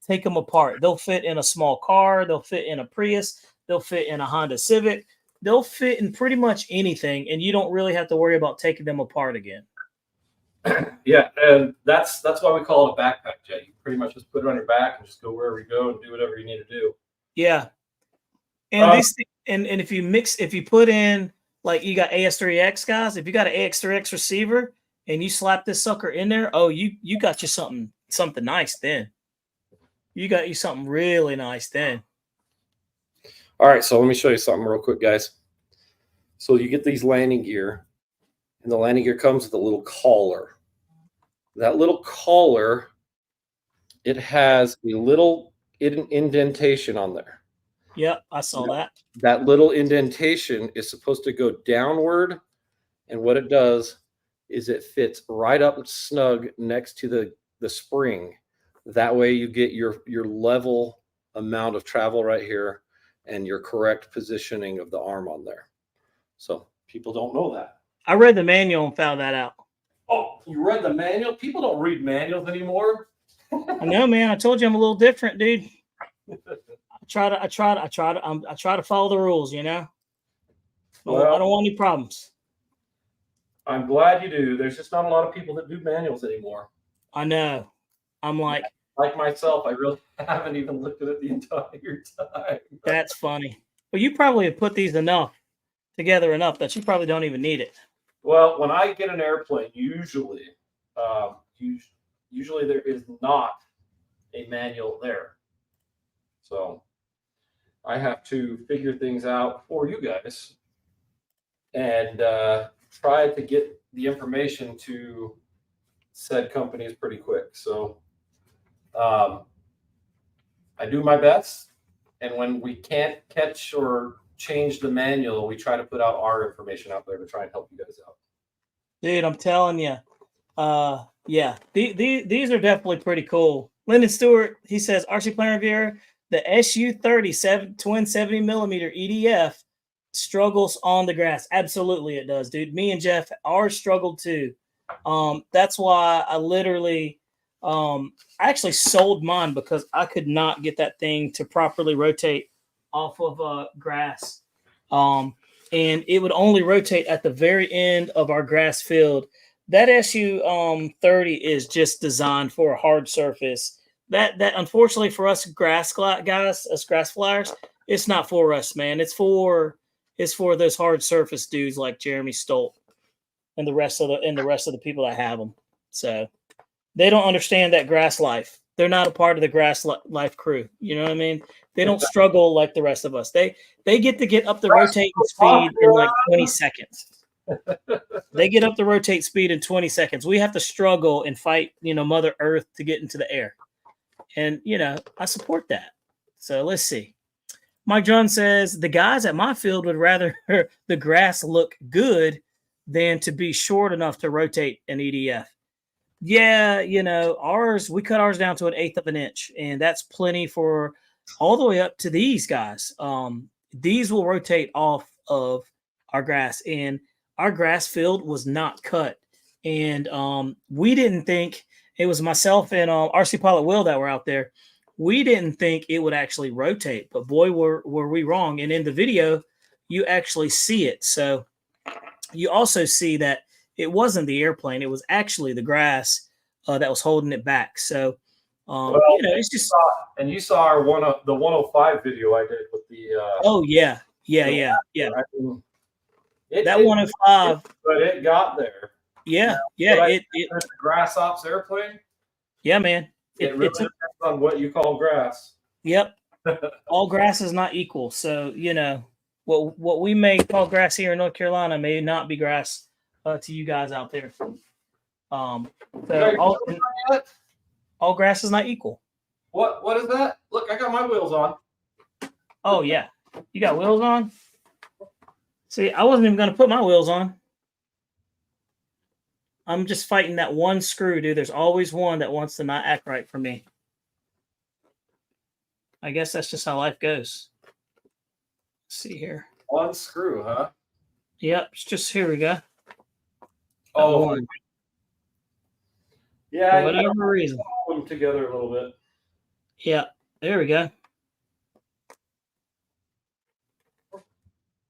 take them apart. They'll fit in a small car. They'll fit in a Prius. They'll fit in a Honda Civic. They'll fit in pretty much anything, and you don't really have to worry about taking them apart again. Yeah, and that's why we call it a backpack jet. You pretty much just put it on your back and just go wherever you go and do whatever you need to do. Yeah. And and if you put in, like, you got AS3X, guys, if you got an AX3X receiver and you slap this sucker in there, oh, you got you something nice then. You got you something really nice then. All right, so let me show you something real quick, guys. So you get these landing gear, and the landing gear comes with a little collar. That little collar, it has a little indentation on there. Yep, I saw that. That little indentation is supposed to go downward, and what it does is it fits right up snug next to the spring. That way you get your level amount of travel right here and your correct positioning of the arm on there. So people don't know that. I read the manual and found that out. Oh, you read the manual? People don't read manuals anymore. I know, man. I told you I'm a little different, dude. I try to follow the rules, you know. Well, I don't want any problems. I'm glad you do. There's just not a lot of people that do manuals anymore. I know. I'm like myself, I really haven't even looked at it the entire time. That's funny. Well, you probably have put these together enough that you probably don't even need it. Well, when I get an airplane, usually there is not a manual there. So I have to figure things out for you guys and try to get the information to said companies pretty quick. So I do my best, and when we can't catch or change the manual, we try to put out our information out there to try and help you guys out. Dude, I'm telling you, yeah, these are definitely pretty cool. Lyndon Stewart, he says, RC Plane Reviewer, the SU-30 twin 70 millimeter EDF struggles on the grass. Absolutely, it does, dude. Me and Jeff are struggled too. That's why I literally, I actually sold mine because I could not get that thing to properly rotate off of grass. And it would only rotate at the very end of our grass field. That SU-30 is just designed for a hard surface. That unfortunately for us guys, us grass flyers, it's not for us, man. It's for those hard surface dudes like Jeremy Stolt and the rest of the people that have them. So they don't understand that grass life. They're not a part of the grass life crew. You know what I mean? They don't struggle like the rest of us. They get to get up the rotating speed in like 20 seconds. They get up to rotate speed in 20 seconds. We have to struggle and fight, Mother Earth to get into the air. And, I support that. So let's see. Mike John says the guys at my field would rather the grass look good than to be short enough to rotate an EDF. Yeah, ours, we cut ours down to 1/8 of an inch, and that's plenty for all the way up to these guys. These will rotate off of our grass, and our grass field was not cut. And we didn't think, it was myself and RC Pilot Will that were out there. We didn't think it would actually rotate, but boy, were we wrong. And in the video, you actually see it. So you also see that it wasn't the airplane; it was actually the grass that was holding it back. So it's just. And you saw our the 105 video I did with the. Oh yeah. I mean, That 105, but it got there. Yeah. The grass ops airplane. Yeah, man. It really depends on what you call grass. Yep. All grass is not equal. So, what we may call grass here in North Carolina may not be grass to you guys out there. All grass is not equal. What is that? Look, I got my wheels on. Oh, yeah. You got wheels on? See, I wasn't even going to put my wheels on. I'm just fighting that one screw, dude. There's always one that wants to not act right for me. I guess that's just how life goes. Let's see here. One screw, huh? Yep. It's just, here we go. Oh. Yeah. For whatever reason. Put them together a little bit. Yeah. There we go.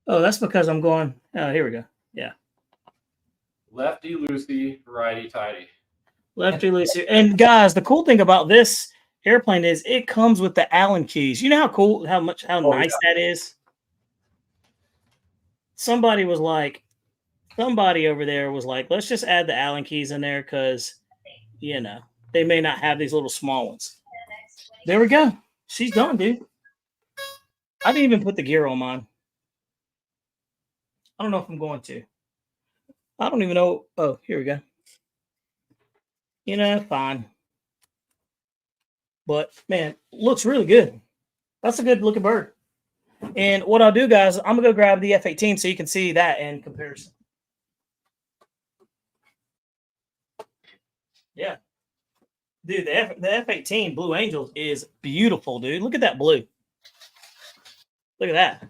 Oh, that's because I'm going. Oh, here we go. Yeah. Lefty loosey, righty tighty. Lefty loosey. And guys, the cool thing about this airplane is it comes with the Allen keys. You know how cool, how nice that is? Somebody over there was like, let's just add the Allen keys in there because, they may not have these little small ones. There we go. She's done, dude. I didn't even put the gear on mine. I don't know if I'm going to. I don't even know. Oh, here we go. Fine. But, man, looks really good. That's a good looking bird. And what I'll do, guys, I'm going to go grab the F-18 so you can see that in comparison. Yeah. Dude, the F-18 Blue Angels is beautiful, dude. Look at that blue. Look at that.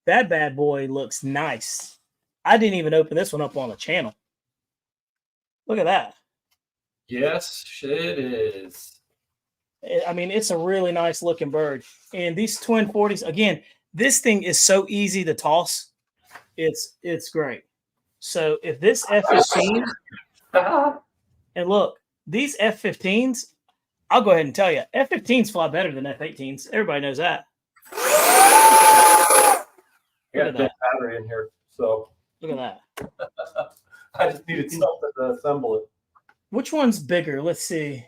That bad boy looks nice. I didn't even open this one up on the channel. Look at that. Yes, it is. I mean, it's a really nice looking bird. And these twin 40s, again, this thing is so easy to toss. It's great. So if this F-15, and look, these F-15s, I'll go ahead and tell you, F-15s fly better than F-18s. Everybody knows that. I got a dead battery in here, so look at that. I just needed something to assemble it. Which one's bigger? Let's see.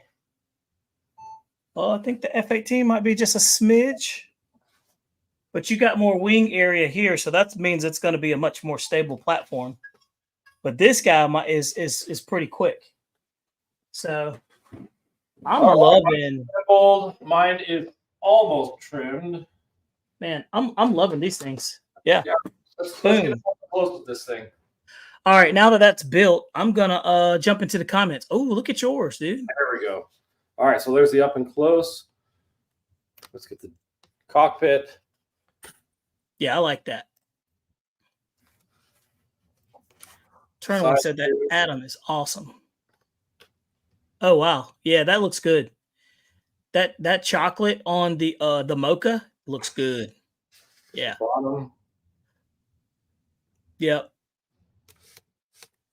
Well, I think the F-18 might be just a smidge, but you got more wing area here, so that means it's going to be a much more stable platform. But this guy is pretty quick. So I'm loving. Mine is almost trimmed. Man, I'm loving these things. Yeah. Let's get close with this thing. All right, now that that's built, I'm gonna jump into the comments. Oh, look at yours, dude. There we go. All right, so there's the up and close. Let's get the cockpit. Yeah, I like that. Turner said that Adam is awesome. Oh wow, yeah, that looks good. That chocolate on the mocha looks good. Yeah. Bottom. Yep.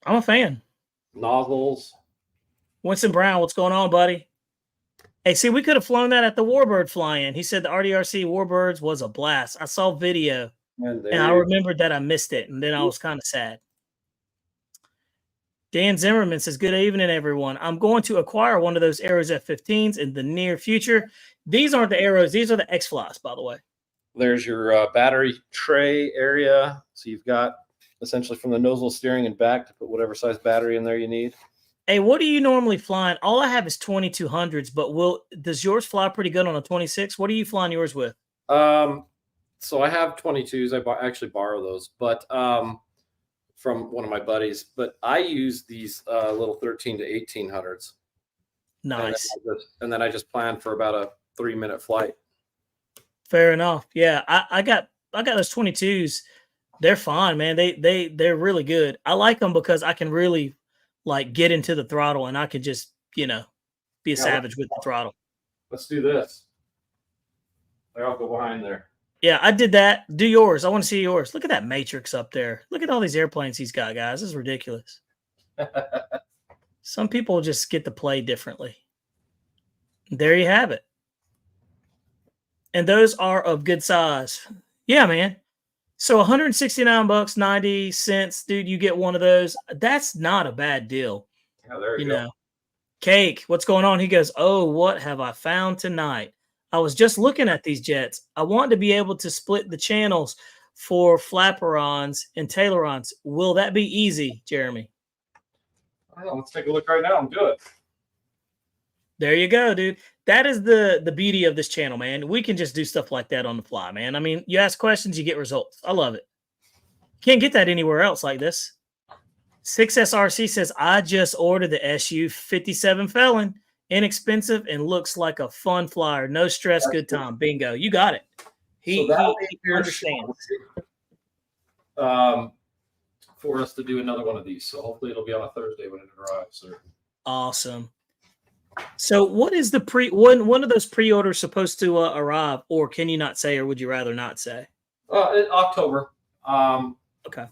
I'm a fan. Nozzles. Winston Brown, what's going on, buddy? Hey, see, we could have flown that at the Warbird fly-in. He said the RDRC Warbirds was a blast. I saw video, and I remembered that I missed it, and then I was kind of sad. Dan Zimmerman says, good evening, everyone. I'm going to acquire one of those Arrows F-15s in the near future. These aren't the Arrows. These are the Xflys, by the way. There's your battery tray area. So you've got essentially from the nozzle steering and back to put whatever size battery in there you need. Hey, what are you normally flying? All I have is 2200s, but does yours fly pretty good on a 26? What are you flying yours with? So I have 22s. I actually borrow those, but from one of my buddies. But I use these little 13 to 1800s. Nice. And then I just plan for about a 3-minute flight. Fair enough. Yeah, I got those 22s. They're fine, man. They're really good. I like them because I can really like get into the throttle and I could just, be a savage with the throttle. Let's do this. I'll go behind there. Yeah, I did that. Do yours. I want to see yours. Look at that matrix up there. Look at all these airplanes he's got, guys. This is ridiculous. Some people just get to play differently. There you have it. And those are of good size. Yeah, man. So 169 bucks, 90 cents, dude, you get one of those. That's not a bad deal. Yeah, there you go. Cake, what's going on? He goes, oh, what have I found tonight? I was just looking at these jets. I want to be able to split the channels for flaperons and tailerons. Will that be easy, Jeremy? I don't know. Let's take a look right now and do it. There you go, dude. That is the beauty of this channel, man. We can just do stuff like that on the fly, man. I mean, you ask questions, you get results. I love it. Can't get that anywhere else like this. 6SRC says, I just ordered the Su-57 Felon. Inexpensive and looks like a fun flyer. No stress, good time. Bingo. You got it. He understands. For us to do another one of these. So hopefully it'll be on a Thursday when it arrives. Awesome. So what is the one of those pre-orders supposed to arrive, or can you not say, or would you rather not say? October. Okay.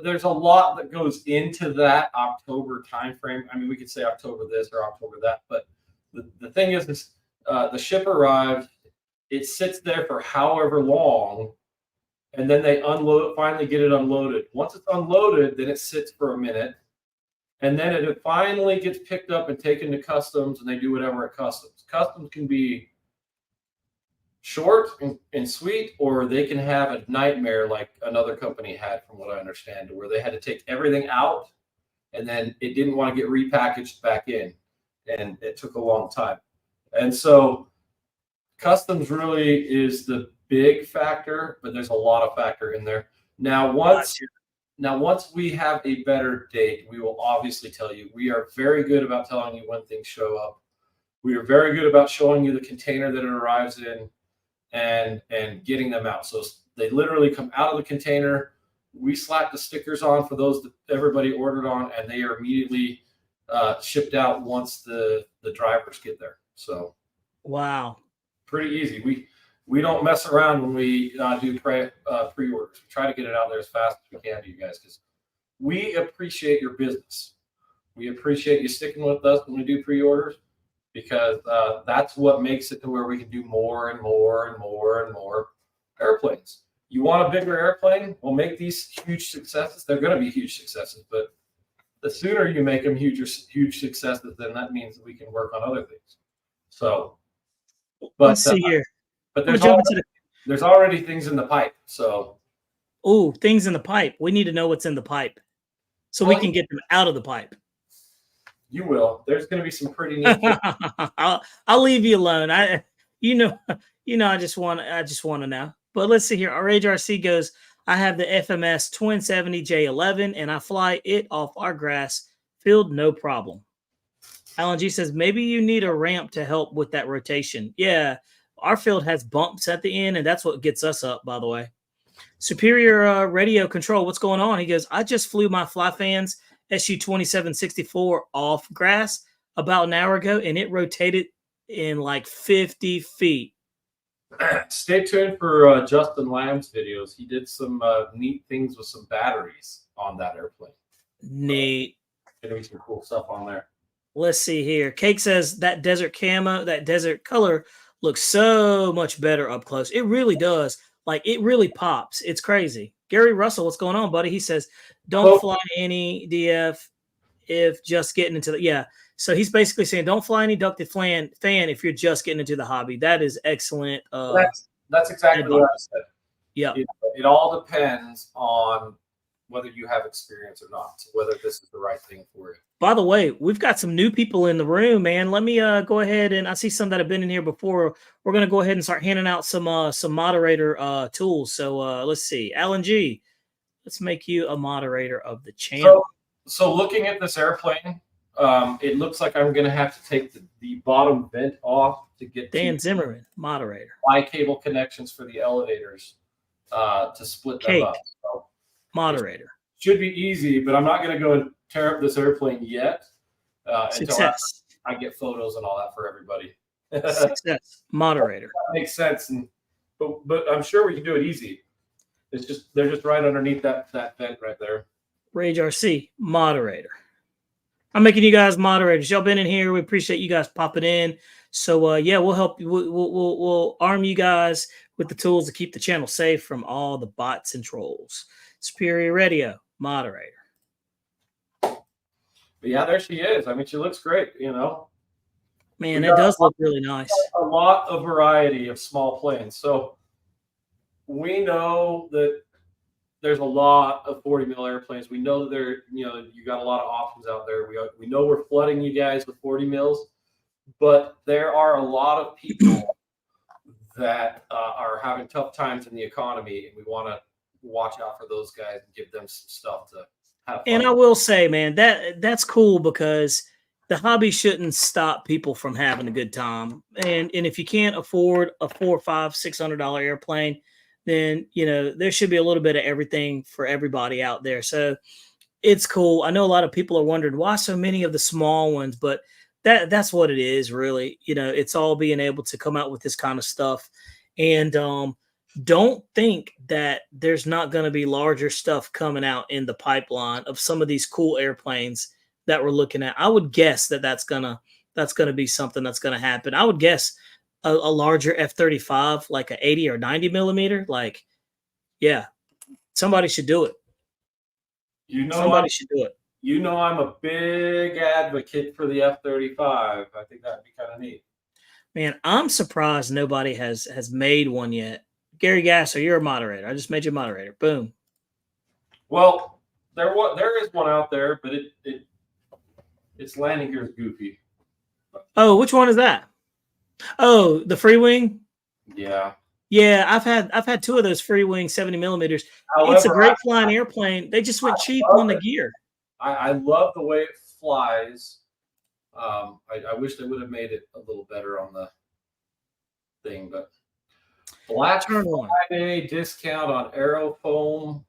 There's a lot that goes into that October timeframe. I mean, we could say October this or October that, but the thing is the ship arrived, it sits there for however long, and then they finally get it unloaded. Once it's unloaded, then it sits for a minute, and then it finally gets picked up and taken to customs, and they do whatever at customs. Customs can be short and sweet, or they can have a nightmare like another company had, from what I understand, where they had to take everything out and then it didn't want to get repackaged back in, and it took a long time. And so customs really is the big factor, but there's a lot of factor in there. Now once we have a better date, we will obviously tell you. We are very good about telling you when things show up. We are very good about showing you the container that it arrives in and getting them out. So they literally come out of the container. We slap the stickers on for those that everybody ordered on, and they are immediately shipped out once the drivers get there. So wow, pretty easy. We don't mess around when we do pre-orders. We try to get it out there as fast as we can to you guys, because we appreciate your business. We appreciate you sticking with us when we do pre-orders, because that's what makes it to where we can do more and more and more and more airplanes. You want a bigger airplane? We'll make these huge successes. They're going to be huge successes, but the sooner you make them huge successes, then that means that we can work on other things. So, but let's see here. But there's already things in the pipe. So, things in the pipe. We need to know what's in the pipe, so we can get them out of the pipe. You will. There's going to be some pretty neat things. I'll leave you alone. I just want to know. But let's see here. Our HRC goes, I have the FMS Twin 70 J11 and I fly it off our grass field, no problem. Alan G says, maybe you need a ramp to help with that rotation. Yeah, our field has bumps at the end, and that's what gets us up, by the way. Superior Radio Control, what's going on? He goes, I just flew my Flyfans SU-2764 off grass about an hour ago, and it rotated in like 50 feet. Stay tuned for Justin Lamb's videos. He did some neat things with some batteries on that airplane. Neat. Gonna be some cool stuff on there. Let's see here. Cake says that desert camo, that desert color looks so much better up close. It really does. Like, it really pops. It's crazy. Gary Russell, what's going on, buddy? He says, don't fly any DF if just getting into the, yeah. So he's basically saying, don't fly any ducted fan if you're just getting into the hobby. That is excellent. That's exactly what I said. Yeah. It all depends on whether you have experience or not, whether this is the right thing for you. By the way, we've got some new people in the room, man. Let me go ahead, and I see some that have been in here before. We're gonna go ahead and start handing out some moderator tools. So let's see, Alan G. Let's make you a moderator of the channel. So looking at this airplane, it looks like I'm gonna have to take the bottom vent off to get Dan Zimmerman, moderator. cable connections for the elevators to split them up. So moderator. Should be easy, but I'm not going to go and tear up this airplane yet until I get photos and all that for everybody. Success. Moderator. That makes sense, but I'm sure we can do it easy. It's just they're just right underneath that vent right there. Rage RC, moderator. I'm making you guys moderators. Y'all been in here. We appreciate you guys popping in. So yeah, we'll help you. We'll arm you guys with the tools to keep the channel safe from all the bots and trolls. Superior Radio, moderator. But yeah, there she is. I mean, she looks great, you know. Man, it does look really nice. A lot of variety of small planes. So we know that there's a lot of 40 mil airplanes. We know that you got a lot of options out there. We know we're flooding you guys with 40 mils, but there are a lot of people that are having tough times in the economy, and we want to watch out for those guys and give them some stuff to have fun. And I will say, man, that's cool because the hobby shouldn't stop people from having a good time. And if you can't afford a $400, $500, $600 airplane, then there should be a little bit of everything for everybody out there. So it's cool. I know a lot of people are wondering why so many of the small ones, but that's what it is, really. It's all being able to come out with this kind of stuff. And don't think that there's not going to be larger stuff coming out in the pipeline of some of these cool airplanes that we're looking at. I would guess that's gonna be something that's gonna happen. I would guess a larger F-35, like a 80 or 90 millimeter. Like, yeah, somebody should do it. Somebody should do it. I'm a big advocate for the F-35. I think that'd be kind of neat. Man, I'm surprised nobody has made one yet. Gary Gasser, you're a moderator. I just made you a moderator. Boom. Well, there is one out there, but its landing gear is goofy. Oh, which one is that? Oh, the free wing. Yeah. Yeah, I've had two of those free wing 70 millimeters. It's a great flying airplane. They just went cheap on the gear. I love the way it flies. I wish they would have made it a little better on the thing, but Black Friday discount on Aerofoam.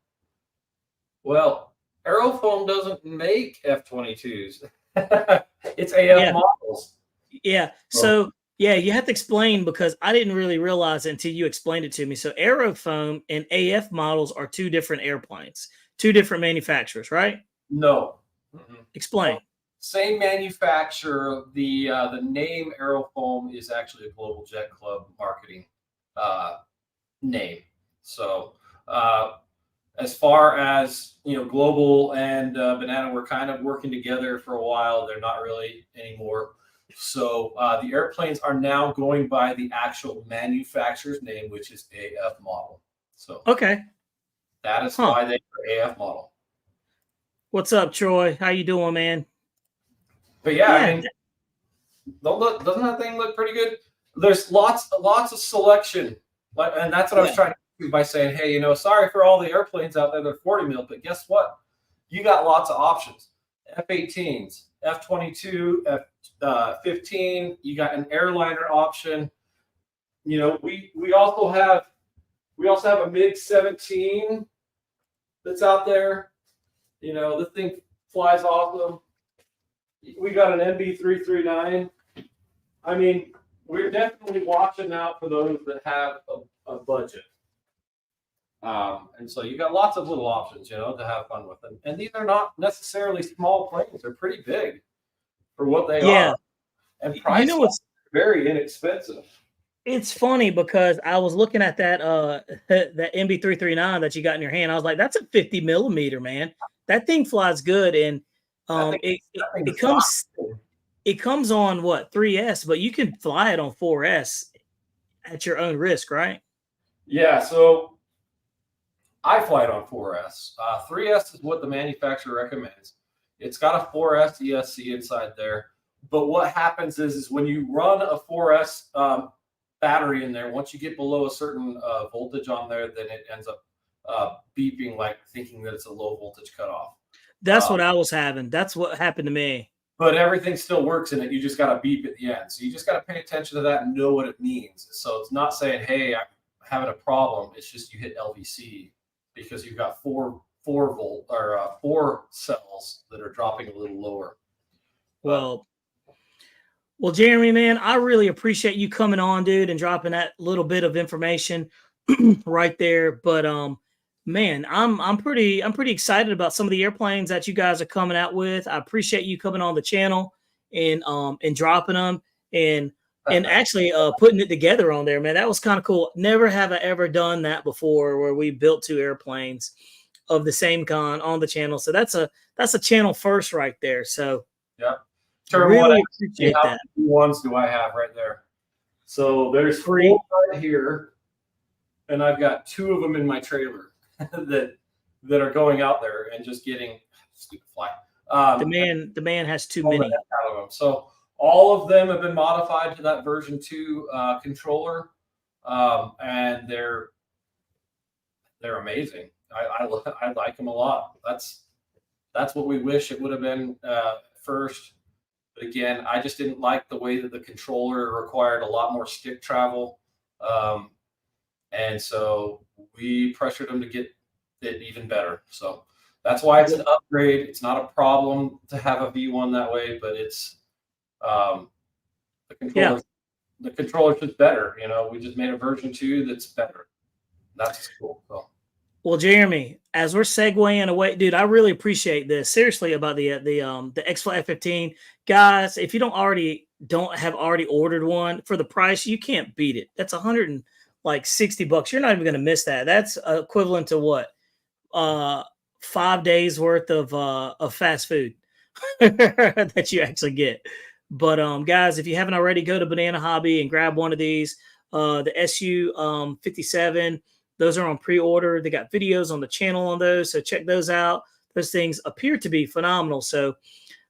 Well, Aerofoam doesn't make F-22s. It's AF models. Yeah. So yeah, you have to explain because I didn't really realize it until you explained it to me. So Aerofoam and AF models are two different airplanes, two different manufacturers, right? No. Explain. Well, same manufacturer. The name Aerofoam is actually a Global Jet Club marketing name. So as far as Global and Banana were kind of working together for a while, they're not really anymore. So the airplanes are now going by the actual manufacturer's name, which is AF model. So okay, that is why they are AF model. What's up, Troy? How you doing, man? But yeah, I mean, doesn't that thing look pretty good? There's lots of selection, and that's what I was trying to do by saying, hey, sorry for all the airplanes out there that are 40 mil, but guess what? You got lots of options. F-18s, F-22, F-15. You got an airliner option. We also have a MiG-17 that's out there. The thing flies awesome. We got an MB-339. I mean, we're definitely watching out for those that have a budget. And so you got lots of little options, to have fun with them. And these are not necessarily small planes. They're pretty big for what they are. And price is very inexpensive. It's funny because I was looking at that that MB-339 that you got in your hand. I was like, that's a 50 millimeter, man. That thing flies good. And it comes on what, 3S, but you can fly it on 4S at your own risk, right? Yeah. So e-flite on 4S. 3S is what the manufacturer recommends. It's got a 4S ESC inside there. But what happens is when you run a 4S battery in there, once you get below a certain voltage on there, then it ends up beeping, like thinking that it's a low voltage cutoff. That's what I was having. That's what happened to me. But everything still works in it. You just got to beep at the end. So you just got to pay attention to that and know what it means. So it's not saying, hey, I'm having a problem. It's just you hit LVC because you've got four volt or 4 cells that are dropping a little lower. Well, Jeremy, man, I really appreciate you coming on, dude, and dropping that little bit of information right there. But man, I'm pretty excited about some of the airplanes that you guys are coming out with. I appreciate you coming on the channel and dropping them and actually putting it together on there, man. That was kind of cool. Never have I ever done that before, where we built 2 airplanes of the same kind on the channel. So that's a channel first right there. So yeah. Really appreciate that. How many ones do I have right there? So there's 3 right here, and I've got 2 of them in my trailer that are going out there and just getting stupid fly. The man has too many. Out of them. So all of them have been modified to that version 2 controller, and they're amazing. I like them a lot. That's what we wish it would have been first. But again, I just didn't like the way that the controller required a lot more stick travel. And so we pressured them to get it even better. So that's why it's an upgrade. It's not a problem to have a V1 that way, but it's the controller's just better. You know, we just made a version 2 that's better. That's cool. So. Well, Jeremy, as we're segueing away, dude, I really appreciate this. Seriously, about the Xfly F-15, guys. If you don't have already ordered one for the price, you can't beat it. That's $160. You're not even going to miss that. That's equivalent to what 5 days worth of fast food that you actually get. But guys, if you haven't already, go to Banana Hobby and grab one of these. The Su-57. Those are on pre-order. They got videos on the channel on those, so check those out. Those things appear to be phenomenal. So,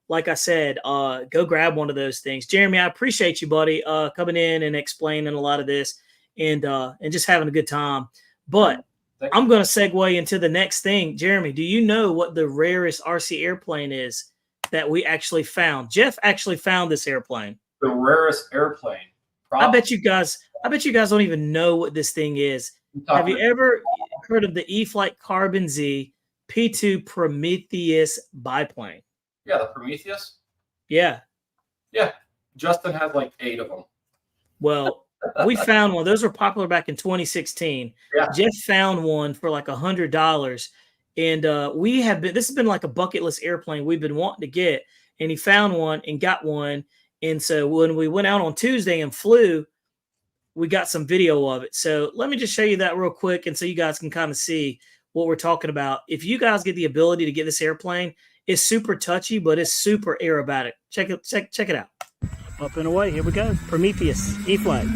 like I said, go grab one of those things. Jeremy, I appreciate you, buddy, coming in and explaining a lot of this and just having a good time. But I'm going to segue into the next thing. Jeremy, do you know what the rarest RC airplane is that we actually found? Jeff actually found this airplane. The rarest airplane. Probably. I bet you guys don't even know what this thing is. Have you ever heard of the e-flite Carbon Z P2 Prometheus biplane? Yeah, the Prometheus. Yeah. Justin has like 8 of them. Well, we found one. Those were popular back in 2016. Yeah. Jeff found one for like $100, and this has been like a bucket list airplane we've been wanting to get, and he found one and got one. And so when we went out on Tuesday and flew, we got some video of it. So let me just show you that real quick, and so you guys can kind of see what we're talking about. If you guys get the ability to get this airplane, it's super touchy, but it's super aerobatic. Check it out. Up and away. Here we go. Prometheus e-flite.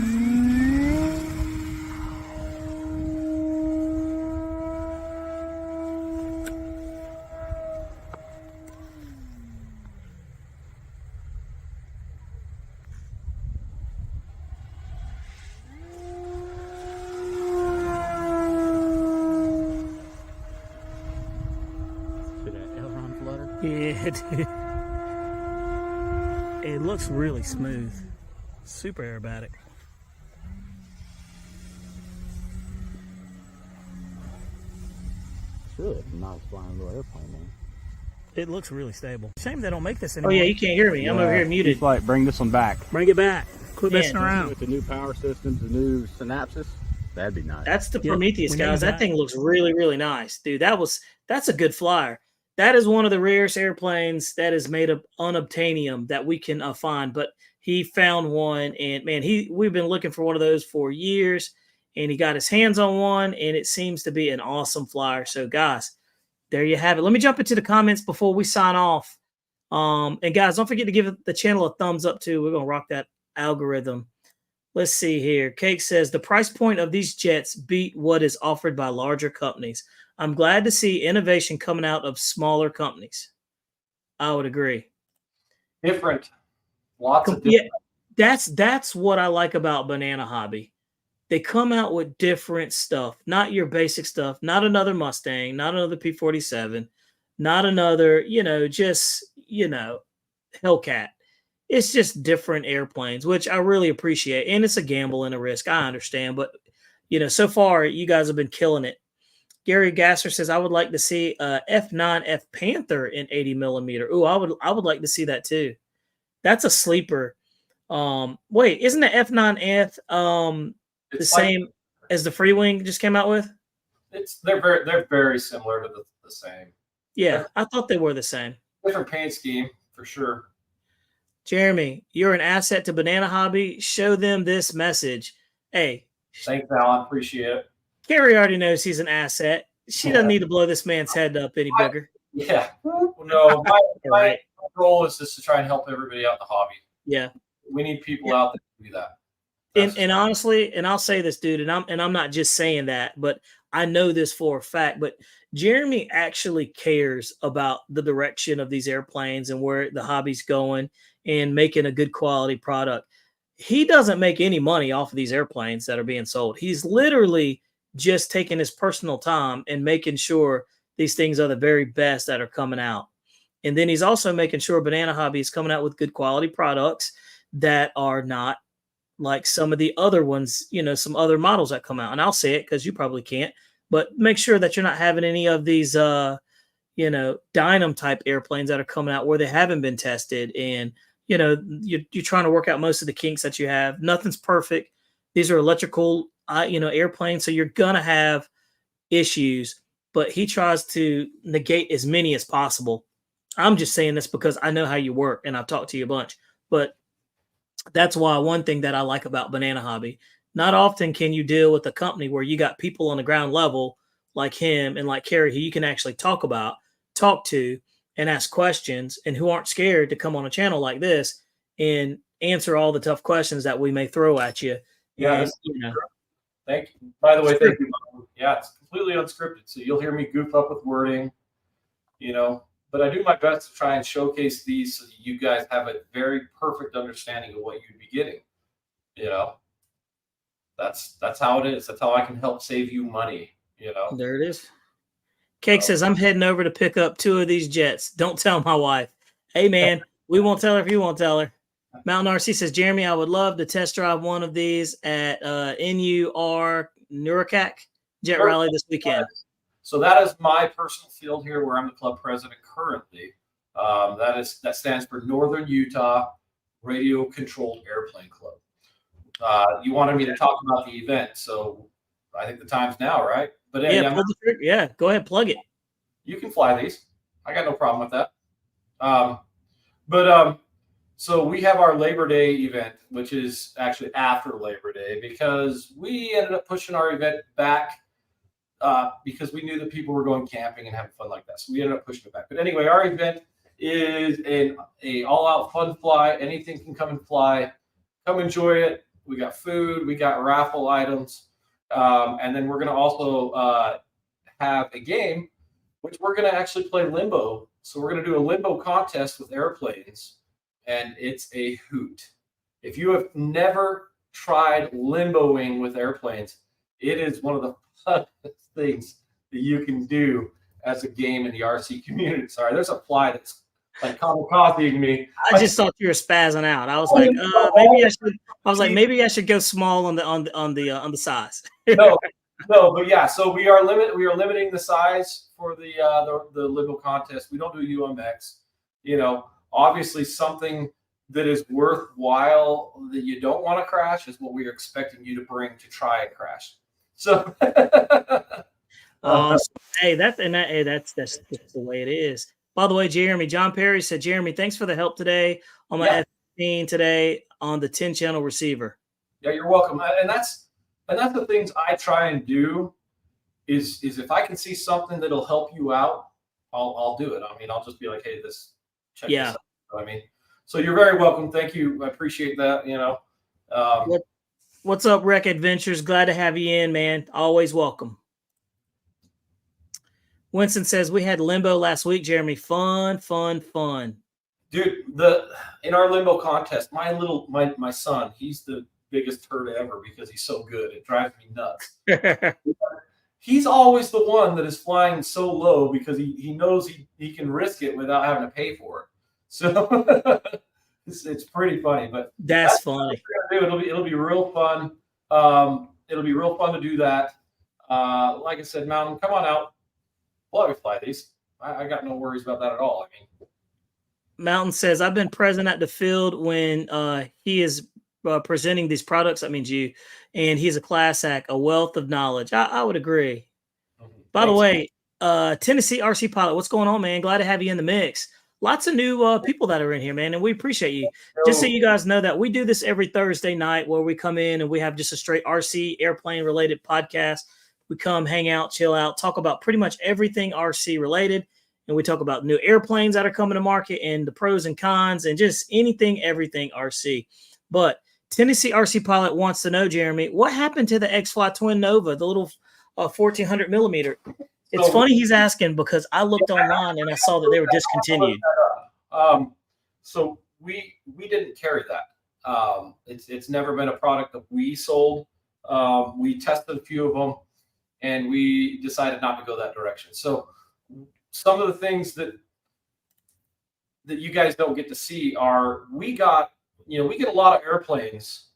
Yeah, dude. It looks really smooth. Super aerobatic. It's really a nice flying little airplane, man. It looks really stable. Shame they don't make this anymore. Oh yeah, you can't hear me. I'm over here muted. E-flite, bring this one back. Bring it back. Quit messing around. With the new power systems, the new synapses, that'd be nice. That's the Prometheus, guys. That thing looks really, really nice. Dude, that's a good flyer. That is one of the rarest airplanes that is made of unobtainium that we can find. But he found one, and man, we've been looking for one of those for years, and he got his hands on one, and it seems to be an awesome flyer. So, guys, there you have it. Let me jump into the comments before we sign off. And guys, don't forget to give the channel a thumbs up too. We're gonna rock that algorithm. Let's see here. Cake says the price point of these jets beat what is offered by larger companies. I'm glad to see innovation coming out of smaller companies. I would agree. Different. Lots of different. Yeah, that's what I like about Banana Hobby. They come out with different stuff, not your basic stuff, not another Mustang, not another P-47, not another, just, Hellcat. It's just different airplanes, which I really appreciate. And it's a gamble and a risk. I understand. But, so far, you guys have been killing it. Gary Gasser says, I would like to see a F9F Panther in 80 millimeter. Ooh, I would like to see that too. That's a sleeper. Wait, isn't the F9F the same as the Free Wing just came out with? They're very similar to the same. Yeah, I thought they were the same. Different paint scheme for sure. Jeremy, you're an asset to Banana Hobby. Show them this message. Hey. Thanks, Alan. Appreciate it. Carrie already knows he's an asset. She doesn't need to blow this man's head up any bigger. Yeah. No, my goal is just to try and help everybody out in the hobby. Yeah. We need people out there to do that. And honestly, and I'll say this, dude, and I'm not just saying that, but I know this for a fact, but Jeremy actually cares about the direction of these airplanes and where the hobby's going and making a good quality product. He doesn't make any money off of these airplanes that are being sold. He's literally just taking his personal time and making sure these things are the very best that are coming out. And then he's also making sure Banana Hobby is coming out with good quality products that are not like some of the other ones, some other models that come out. And I'll say it because you probably can't, but make sure that you're not having any of these, Dynam type airplanes that are coming out where they haven't been tested. And, you're trying to work out most of the kinks that you have. Nothing's perfect. These are electrical, airplanes. So you're going to have issues, but he tries to negate as many as possible. I'm just saying this because I know how you work and I've talked to you a bunch, but that's why one thing that I like about Banana Hobby, not often can you deal with a company where you got people on the ground level like him and like Carrie who you can actually talk to and ask questions and who aren't scared to come on a channel like this and answer all the tough questions that we may throw at you. Yeah. And, thank you. By the way, thank you. Yeah, it's completely unscripted. So you'll hear me goof up with wording, but I do my best to try and showcase these so that you guys have a very perfect understanding of what you'd be getting. That's how it is. That's how I can help save you money. There it is. Cake says, I'm heading over to pick up 2 of these jets. Don't tell my wife. Hey, man, we won't tell her if you won't tell her. Mountain RC says, Jeremy, I would love to test drive one of these at NUR Nuracac Jet Rally this weekend. So that is my personal field here where I'm the club president currently. That stands for Northern Utah Radio Controlled Airplane Club. You wanted me to talk about the event, so I think the time's now, right? But go ahead, plug it. You can fly these. I got no problem with that. So we have our Labor Day event, which is actually after Labor Day, because we ended up pushing our event back because we knew that people were going camping and having fun like that. So we ended up pushing it back. But anyway, our event is a all-out fun fly. Anything can come and fly. Come enjoy it. We got food. We got raffle items. And then we're going to also have a game, which we're going to actually play limbo. So we're going to do a limbo contest with airplanes, and it's a hoot. If you have never tried limboing with airplanes, it is one of the funnest things that you can do as a game in the RC community. Sorry, there's a fly that's like kamikazing me. I just thought you were spazzing out. I was like, maybe I should go small on the size. No, but yeah. So we are limiting the size for the limbo contest. We don't do UMX. Obviously something that is worthwhile that you don't want to crash is what we are expecting you to bring to try and crash. So, that's the way it is. By the way, John Perry said, Jeremy, thanks for the help today on my F-15 today on the 10-channel receiver. Yeah, you're welcome. And that's the things I try and do is if I can see something that'll help you out, I'll do it. I mean, I'll just be like, hey, check this out. I mean, so you're very welcome. Thank you. I appreciate that. What's up, Rec Adventures? Glad to have you in, man. Always welcome. Winston says we had limbo last week, Jeremy. Fun. Dude, in our limbo contest, my son, he's the biggest turd ever because he's so good. It drives me nuts. He's always the one that is flying so low because he knows he can risk it without having to pay for it. So it's pretty funny, but that's funny. It'll be real fun. It'll be real fun to do that. Like I said, Mountain, come on out. We'll have you fly these. I got no worries about that at all. I mean, Mountain says I've been present at the field when he is presenting these products. That means you, and he's a class act, a wealth of knowledge. I would agree. By the way, Tennessee RC Pilot, what's going on, man? Glad to have you in the mix. Lots of new people that are in here, man, and we appreciate you. Just so you guys know that we do this every Thursday night where we come in and we have just a straight RC airplane related podcast. We come, hang out, chill out, talk about pretty much everything RC related. And we talk about new airplanes that are coming to market and the pros and cons and just anything, everything RC. But Tennessee RC Pilot wants to know, Jeremy, what happened to the Xfly Twin Nova, the little 1400 millimeter? It's funny he's asking because I looked online and I saw that they were discontinued. So we didn't carry that. It's never been a product that we sold. We tested a few of them and we decided not to go that direction. So some of the things that you guys don't get to see are we get a lot of airplanes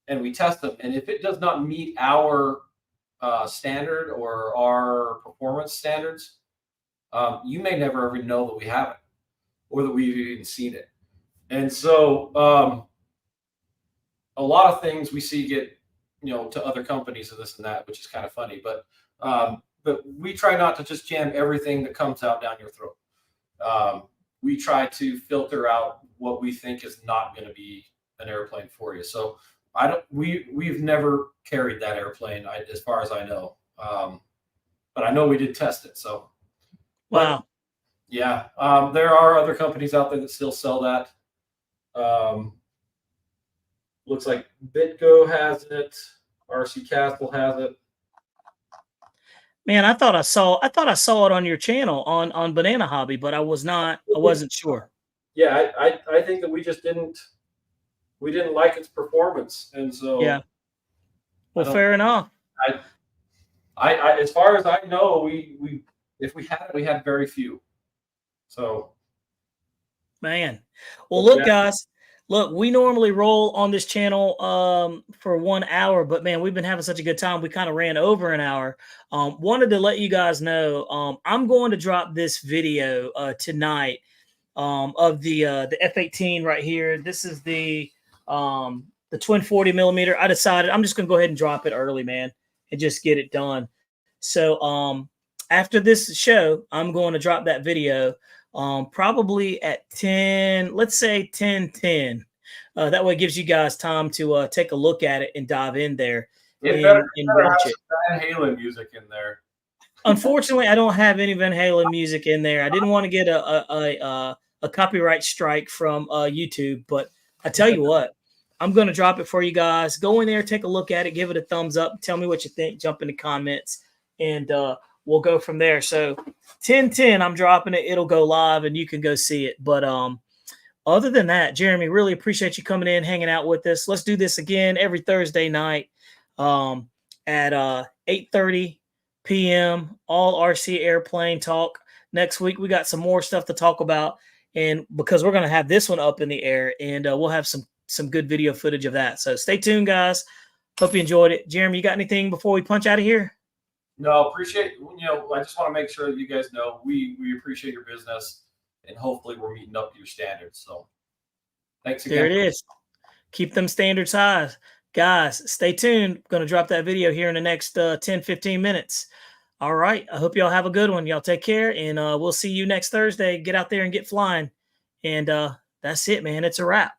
and we test them. And if it does not meet our standard or our performance standards, you may never ever know that we have it or that we've even seen it. And so a lot of things we see get, to other companies and this and that, which is kind of funny, but we try not to just jam everything that comes out down your throat. We try to filter out what we think is not going to be an airplane for you. So we've never carried that airplane as far as I know. But I know we did test it. So, wow. Yeah. There are other companies out there that still sell that. Looks like BitGo has it. RC Castle has it. Man, I thought I saw it on your channel on Banana Hobby, but I wasn't sure. Yeah, I think that we just didn't like its performance, and so yeah. Well, fair enough. I as far as I know, we if we had it, we had very few. So, man, well, look, guys. Look, we normally roll on this channel for 1 hour, but man, we've been having such a good time. We kind of ran over an hour. Wanted to let you guys know I'm going to drop this video tonight of the F-18 right here. This is the twin 40 millimeter. I decided I'm just going to go ahead and drop it early, man, and just get it done. So after this show, I'm going to drop that video. Probably at 10, let's say 10:10. That way it gives you guys time to take a look at it and dive in there and watch it. Van Halen music in there. Unfortunately, I don't have any Van Halen music in there. I didn't want to get a copyright strike from YouTube, but I tell you what, I'm going to drop it for you guys. Go in there, take a look at it, give it a thumbs up, tell me what you think, jump in the comments, and we'll go from there. So 10:10, I'm dropping it. It'll go live and you can go see it. But other than that, Jeremy, really appreciate you coming in, hanging out with us. Let's do this again every Thursday night at 8:30 p.m. All RC airplane talk. Next week, we got some more stuff to talk about. And because we're going to have this one up in the air and we'll have some good video footage of that. So stay tuned, guys. Hope you enjoyed it. Jeremy, you got anything before we punch out of here? No, appreciate, I just want to make sure that you guys know we appreciate your business and hopefully we're meeting up to your standards. So thanks again. There it is. Keep them standards high. Guys, stay tuned. I'm going to drop that video here in the next 10, 15 minutes. All right. I hope y'all have a good one. Y'all take care and we'll see you next Thursday. Get out there and get flying. And that's it, man. It's a wrap.